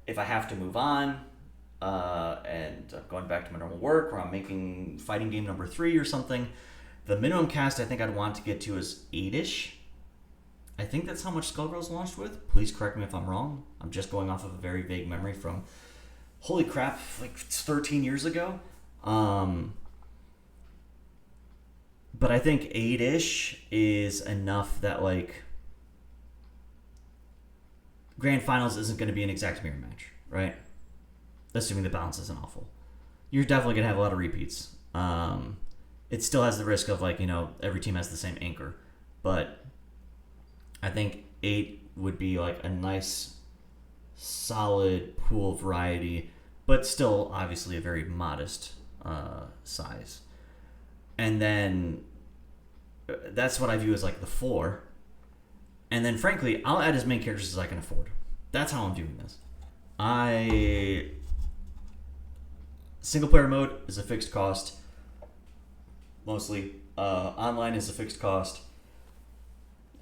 if I have to move on, and going back to my normal work, or I'm making fighting game number 3 or something, the minimum cast I think I'd want to get to is 8-ish. I think that's how much Skullgirls launched with. Please correct me if I'm wrong. I'm just going off of a very vague memory from, holy crap, like 13 years ago. But I think 8-ish is enough that, like, Grand Finals isn't going to be an exact mirror match, right? Assuming the balance isn't awful. You're definitely going to have a lot of repeats. It still has the risk of, like, every team has the same anchor. But I think 8 would be, like, a nice, solid pool of variety, but still, obviously, a very modest size. And then that's what I view as, like, the floor. And then, frankly, I'll add as many characters as I can afford. That's how I'm doing this. Single-player mode is a fixed cost, mostly. Online is a fixed cost.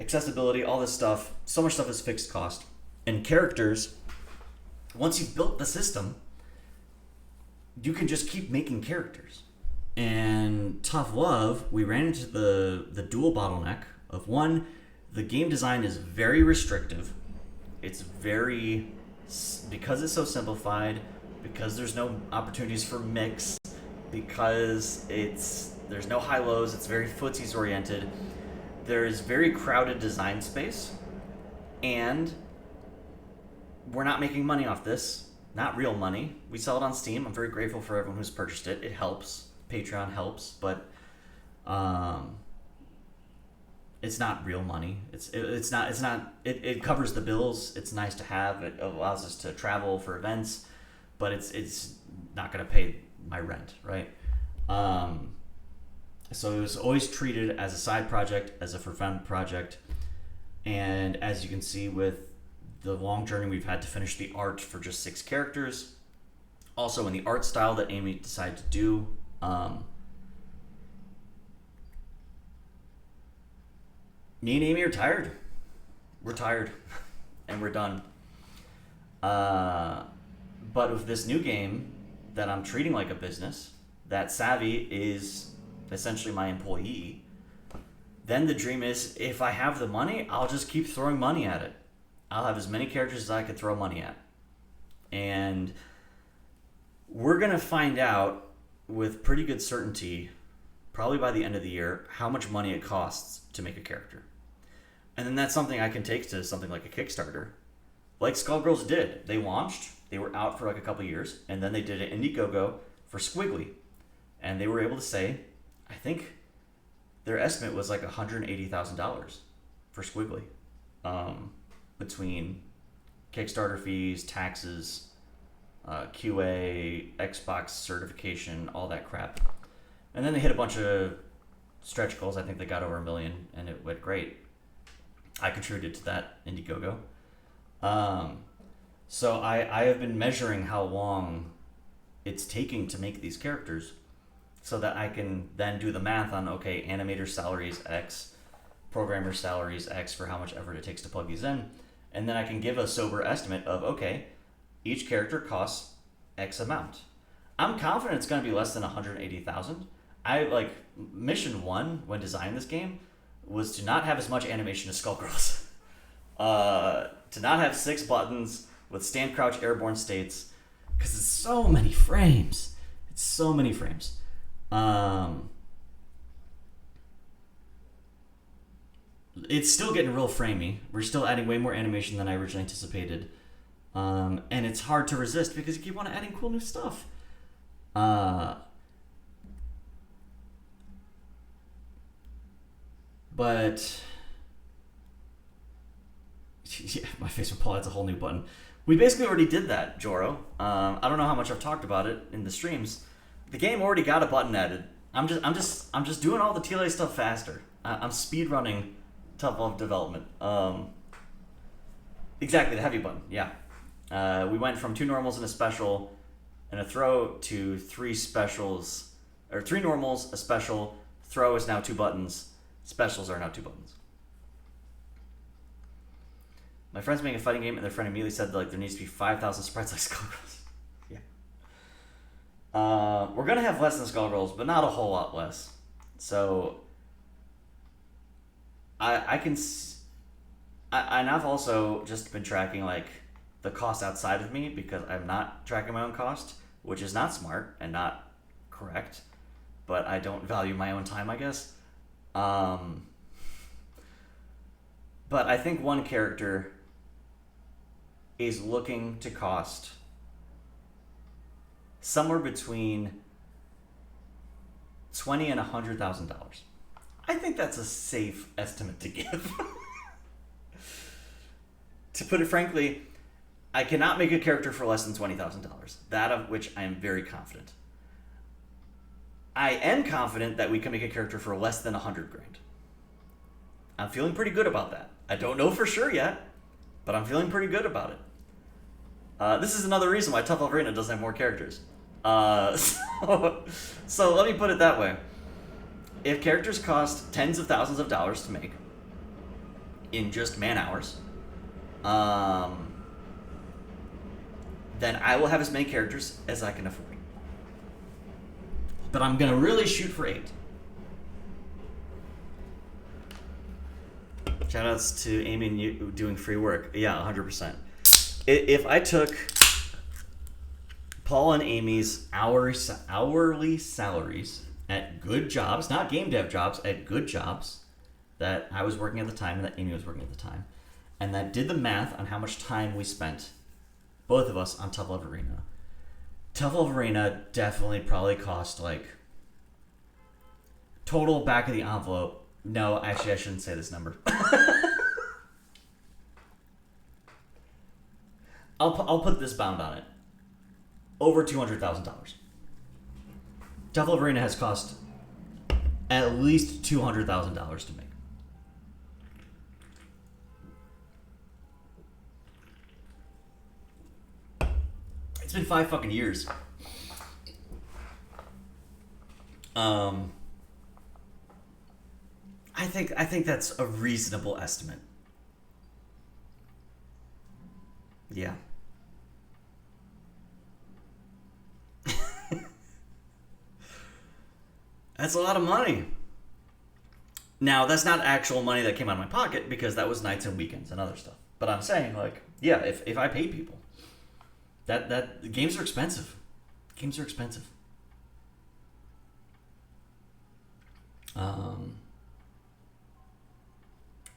Accessibility, all this stuff, so much stuff is fixed cost. And characters, once you've built the system, you can just keep making characters. And Tough Love, we ran into the dual bottleneck of, one, the game design is very restrictive. It's very, because it's so simplified, because there's no opportunities for mix, because there's no high-lows, it's very footsies oriented. There's very crowded design space, and we're not making money off this. Not real money. We sell it on Steam. I'm very grateful for everyone who's purchased it. It helps. Patreon helps, but it's not real money. It covers the bills. It's nice to have. It allows us to travel for events, but it's not going to pay my rent, right? So it was always treated as a side project, as a for fun project. And as you can see with the long journey we've had to finish the art for just 6 characters, also in the art style that Amy decided to do, me and Amy are tired. We're tired, and we're done. But with this new game that I'm treating like a business, that Savvy is essentially my employee, then the dream is, if I have the money, I'll just keep throwing money at it. I'll have as many characters as I could throw money at. And we're going to find out with pretty good certainty, probably by the end of the year, how much money it costs to make a character. And then that's something I can take to something like a Kickstarter. Like Skullgirls did. They launched, they were out for like a couple years, and then they did an Indiegogo for Squiggly. And they were able to say, I think their estimate was like $180,000 for Squiggly. Between Kickstarter fees, taxes, QA, Xbox certification, all that crap. And then they hit a bunch of stretch goals. I think they got over 1 million, and it went great. I contributed to that Indiegogo. So I have been measuring how long it's taking to make these characters, so that I can then do the math on, okay, animator salaries X, programmer salaries X for how much effort it takes to plug these in, and then I can give a sober estimate of, okay, each character costs X amount. I'm confident it's going to be less than 180,000. Mission 1 when designing this game was to not have as much animation as Skullgirls. To not have 6 buttons with stand, crouch, airborne states, because it's so many frames. It's so many frames. It's still getting real framey. We're still adding way more animation than I originally anticipated. And it's hard to resist because you keep on adding cool new stuff. But yeah, my face with Paul adds a whole new button. We basically already did that, Joro. I don't know how much I've talked about it in the streams. The game already got a button added. I'm just doing all the TLA stuff faster. I'm speed running Tough Love development. Exactly, the heavy button. Yeah. We went from 2 normals and a special and a throw to 3 specials, or 3 normals, a special. Throw is now 2 buttons. Specials are now 2 buttons. My friend's making a fighting game, and their friend immediately said there needs to be 5,000 sprites like Skullgirls. Yeah. We're gonna have less than Skullgirls, but not a whole lot less. So and I've also just been tracking the cost outside of me, because I'm not tracking my own cost, which is not smart and not correct, but I don't value my own time, I guess. But I think one character is looking to cost somewhere between $20,000 and $100,000. I think that's a safe estimate to give. To put it frankly, I cannot make a character for less than $20,000. That of which I am very confident. I am confident that we can make a character for less than $100,000. I'm feeling pretty good about that. I don't know for sure yet, but I'm feeling pretty good about it. This is another reason why Tough Love Arena doesn't have more characters. So let me put it that way. If characters cost tens of thousands of dollars to make in just man hours, then I will have as many characters as I can afford. But I'm going to really shoot for 8. Shoutouts to Amy and you doing free work. Yeah, 100%. If I took Paul and Amy's hourly salaries at good jobs, not game dev jobs, at good jobs that I was working at the time and that Amy was working at the time, and that did the math on how much time we spent, both of us, on Tough Love Arena. Tough Love Arena definitely probably cost total back of the envelope. No, actually, I shouldn't say this number. I'll put this bound on it. Over $200,000. Tough Love Arena has cost at least $200,000 to make. It's been 5 fucking years. I think that's a reasonable estimate. Yeah. That's a lot of money. Now, that's not actual money that came out of my pocket, because that was nights and weekends and other stuff. But I'm saying, yeah, if I pay people, that games are expensive. Games are expensive.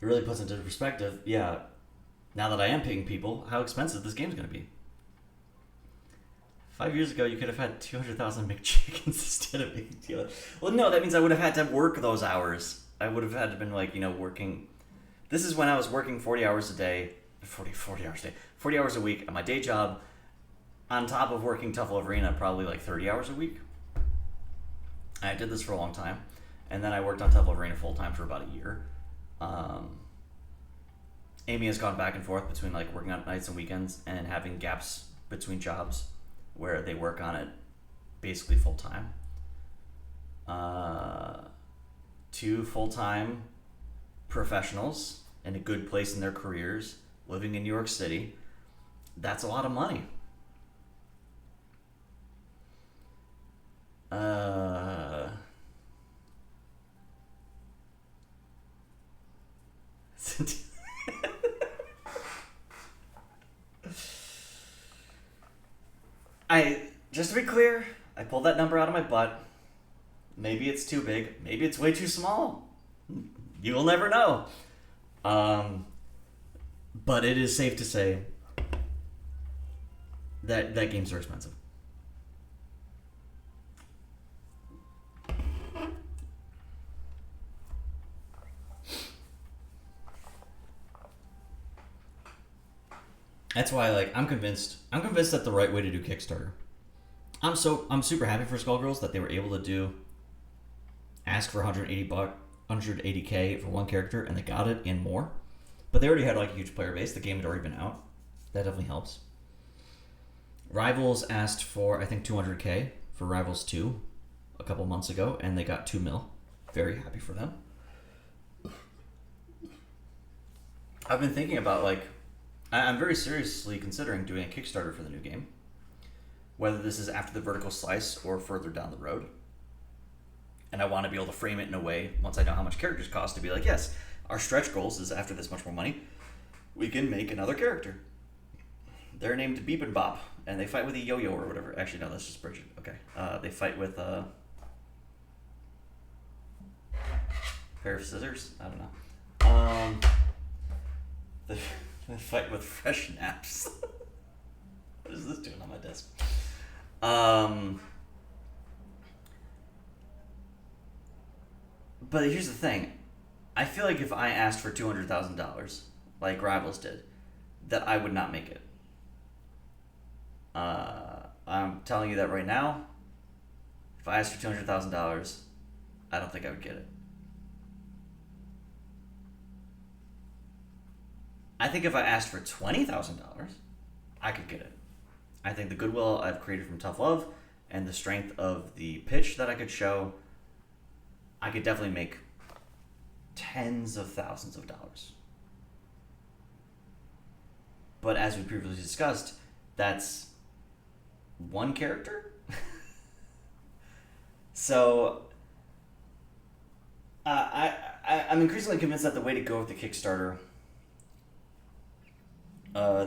It really puts into perspective, yeah, now that I am paying people, how expensive this game's going to be. 5 years ago, you could have had 200,000 McChickens instead of 80. Well, no, that means I would have had to work those hours. I would have had to been working. This is when I was working 40 hours a day, 40 hours a week at my day job, on top of working Tough Love Arena probably 30 hours a week. I did this for a long time, and then I worked on Tough Love Arena full time for about a year. Amy has gone back and forth between working on nights and weekends and having gaps between jobs where they work on it basically full-time. 2 full-time professionals in a good place in their careers, living in New York City. That's a lot of money. Just to be clear, I pulled that number out of my butt. Maybe it's too big. Maybe it's way too small. You'll never know. But it is safe to say that games are expensive. That's why, like, I'm convinced that the right way to do Kickstarter. I'm super happy for Skullgirls that they were able to ask for $180K for one character, and they got it and more. But they already had like a huge player base. The game had already been out. That definitely helps. Rivals asked for, I think, $200K for Rivals 2 a couple months ago, and they got $2 million. Very happy for them. I've been thinking about, like, I'm very seriously considering doing a Kickstarter for the new game. Whether this is after the vertical slice or further down the road. And I want to be able to frame it in a way, once I know how much characters cost, to be like, yes, our stretch goals is after this much more money, we can make another character. They're named Beep and Bop, and they fight with a yo-yo or whatever. Actually, no, that's just Bridget. Okay. They fight with a pair of scissors? I don't know. They fight with fresh naps. What is this doing on my desk? But here's the thing. I feel like if I asked for $200,000, like Rivals did, that I would not make it. I'm telling you that right now. If I asked for $200,000, I don't think I would get it. I think if I asked for $20,000, I could get it. I think the goodwill I've created from Tough Love and the strength of the pitch that I could show, I could definitely make tens of thousands of dollars. But as we previously discussed, that's one character. So I'm increasingly convinced that the way to go with the Kickstarter,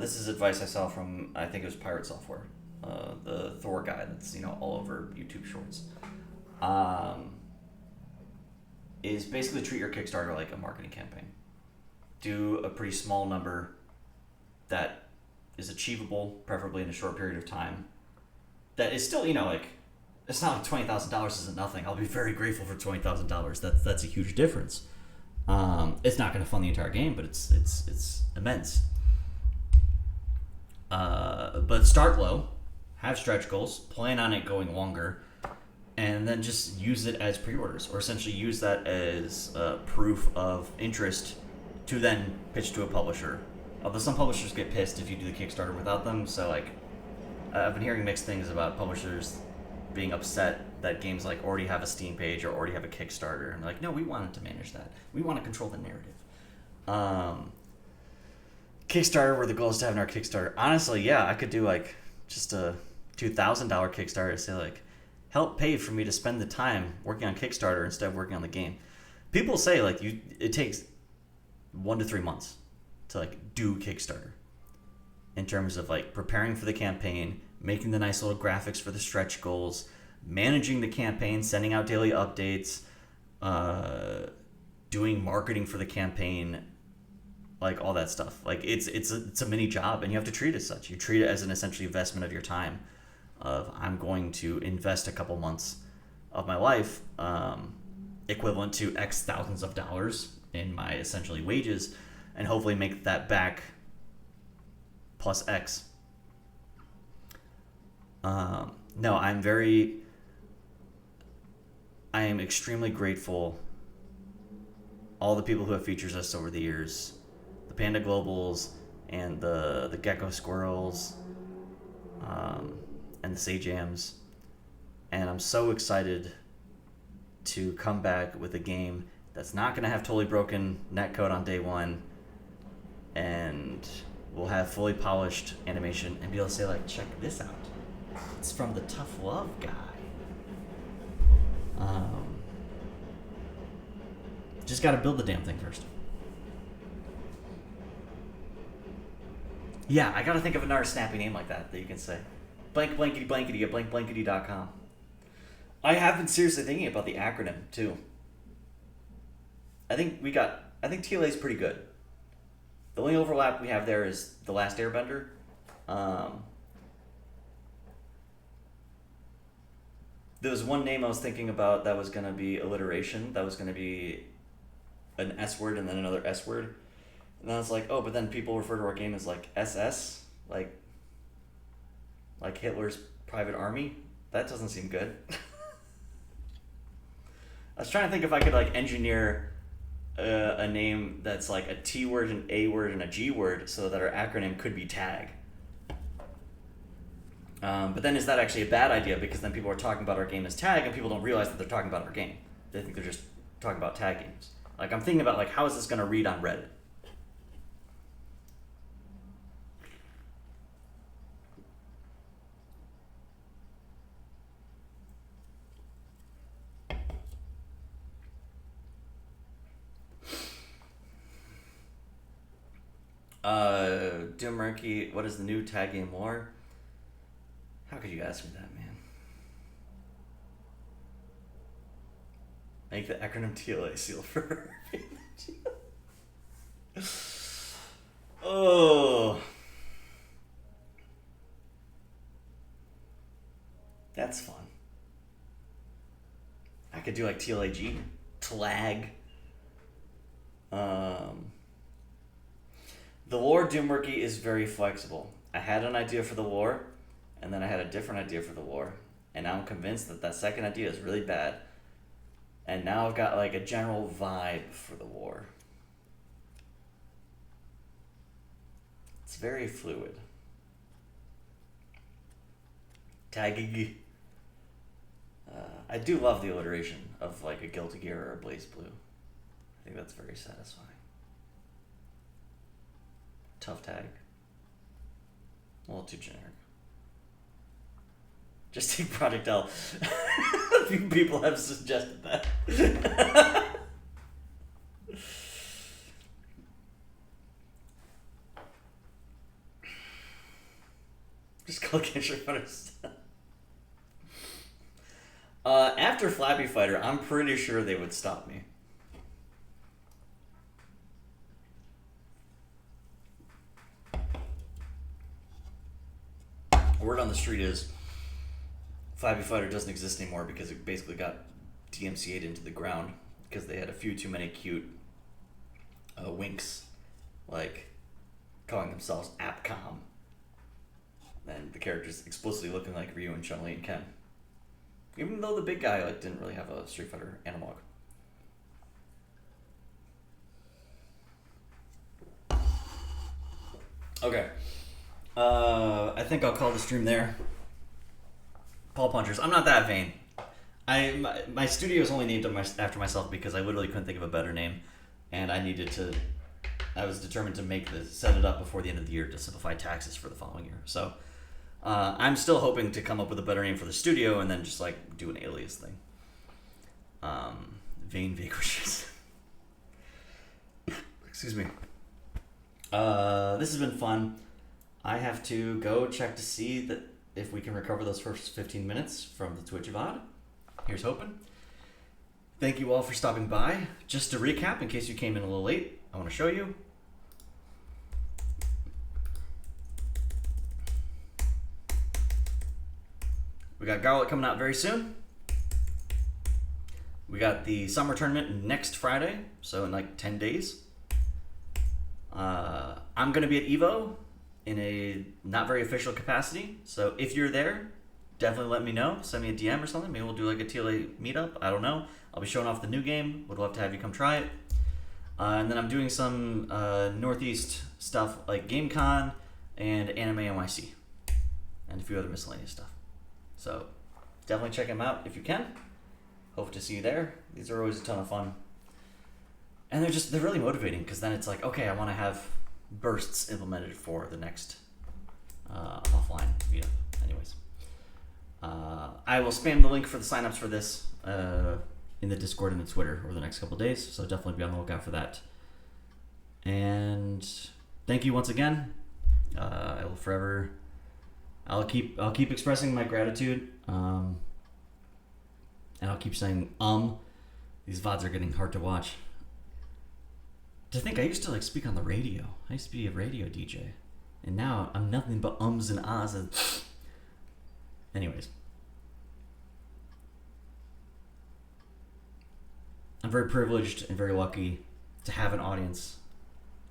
this is advice I saw from, I think it was Pirate Software, the Thor guy that's, all over YouTube Shorts, is basically treat your Kickstarter like a marketing campaign. Do a pretty small number that is achievable, preferably in a short period of time. That is still, it's not like $20,000 isn't nothing. I'll be very grateful for $20,000. That's a huge difference. It's not going to fund the entire game, but it's immense. But start low, have stretch goals, plan on it going longer, and then just use it as pre-orders, or essentially use that as proof of interest to then pitch to a publisher. Although some publishers get pissed if you do the Kickstarter without them, so I've been hearing mixed things about publishers being upset that games already have a Steam page or already have a Kickstarter, and no, we wanted to manage that. We want to control the narrative. Kickstarter, where the goal is to have our Kickstarter. Honestly, yeah, I could do just a $2,000 Kickstarter to say help pay for me to spend the time working on Kickstarter instead of working on the game. People say it takes 1 to 3 months to do Kickstarter in terms of preparing for the campaign, making the nice little graphics for the stretch goals, managing the campaign, sending out daily updates, doing marketing for the campaign, all that stuff. It's a mini job, and you have to treat it as such. You treat it as an essentially investment of your time. I'm going to invest a couple months of my life, equivalent to X thousands of dollars in my essentially wages, and hopefully make that back plus X. No, I am extremely grateful. All the people who have featured us over the years, the Panda Globals and the Gecko Squirrels, and the Sajams, and I'm so excited to come back with a game that's not going to have totally broken netcode on day one, and we'll have fully polished animation and be able to say, like, check this out. It's from the Tough Love guy. Just got to build the damn thing first. Yeah, I got to think of another snappy name like that you can say. Blank blankety blankety at blankblankety.com. I have been seriously thinking about the acronym too. I think TLA is pretty good. The only overlap we have there is The Last Airbender. There was one name I was thinking about that was going to be alliteration. That was going to be an S word and then another S word. And I was like, oh, but then people refer to our game as like SS, like Hitler's private army. That doesn't seem good. I was trying to think if I could like engineer a name that's like a T word, an A word, and a G word, so that our acronym could be TAG. But then is that actually a bad idea? Because then people are talking about our game as TAG, and people don't realize that they're talking about our game. They think they're just talking about tag games. Like, I'm thinking about like, how is this going to read on Reddit? Doom Murky, what is the new tag game lore? How could you ask me that, man? Make the acronym TLA seal for Oh. That's fun. I could do like TLAG, TLAG. The lore Doom Murky is very flexible. I had an idea for the lore, and then I had a different idea for the lore, and now I'm convinced that that second idea is really bad. And now I've got like a general vibe for the lore. It's very fluid. Tagging. I do love the alliteration of like a Guilty Gear or a Blaze Blue. I think that's very satisfying. Tough Tag. A little too generic. Just take Project L. A few people have suggested that. Just call Genshin Fighter. After Flappy Fighter, I'm pretty sure they would stop me. Word on the street is Flappy Fighter doesn't exist anymore because it basically got DMCA'd into the ground because they had a few too many cute winks, like calling themselves Appcom, and the characters explicitly looking like Ryu and Chun-Li and Ken, even though the big guy like didn't really have a Street Fighter analog. Okay. I think I'll call the stream there. Paul Punchers. I'm not that vain. My studio is only named after myself because I literally couldn't think of a better name, and I was determined to set it up before the end of the year to simplify taxes for the following year. So I'm still hoping to come up with a better name for the studio and then just like do an alias thing. Vain Vanquishers. Excuse me. This has been fun. I have to go check to see that if we can recover those first 15 minutes from the Twitch VOD. Here's hoping. Thank you all for stopping by. Just to recap, in case you came in a little late, I want to show you. We got Garlic coming out very soon. We got the summer tournament next Friday, so in like 10 days. I'm going to be at EVO in a not very official capacity, so if you're there, definitely let me know. Send me a DM or something. Maybe we'll do like a TLA meetup. I don't know. I'll be showing off the new game. Would love to have you come try it. And then I'm doing some Northeast stuff like GameCon and Anime NYC and a few other miscellaneous stuff. So definitely check them out if you can. Hope to see you there. These are always a ton of fun. And they're really motivating, because then it's like, okay, I want to have bursts implemented for the next offline meetup. Anyways, I will spam the link for the signups for this in the Discord and the Twitter over the next couple of days, so definitely be on the lookout for that. And thank you once again. I will forever. I'll keep expressing my gratitude, and I'll keep saying These VODs are getting hard to watch. To think I used to speak on the radio. I used to be a radio DJ, and now I'm nothing but ums and ahs. And anyways, I'm very privileged and very lucky to have an audience,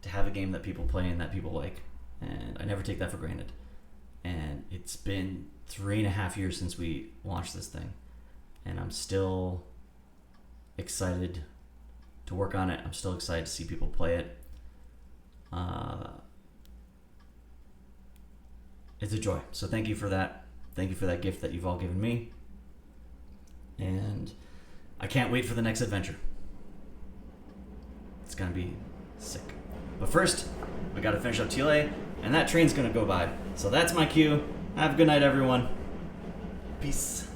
to have a game that people play and that people like, and I never take that for granted. And it's been 3.5 years since we launched this thing, and I'm still excited to work on it. I'm still excited to see people play it. It's a joy. So thank you for that. Thank you for that gift that you've all given me. And I can't wait for the next adventure. It's gonna be sick. But first, we gotta finish up TLA, and that train's gonna go by. So that's my cue. Have a good night, everyone. Peace.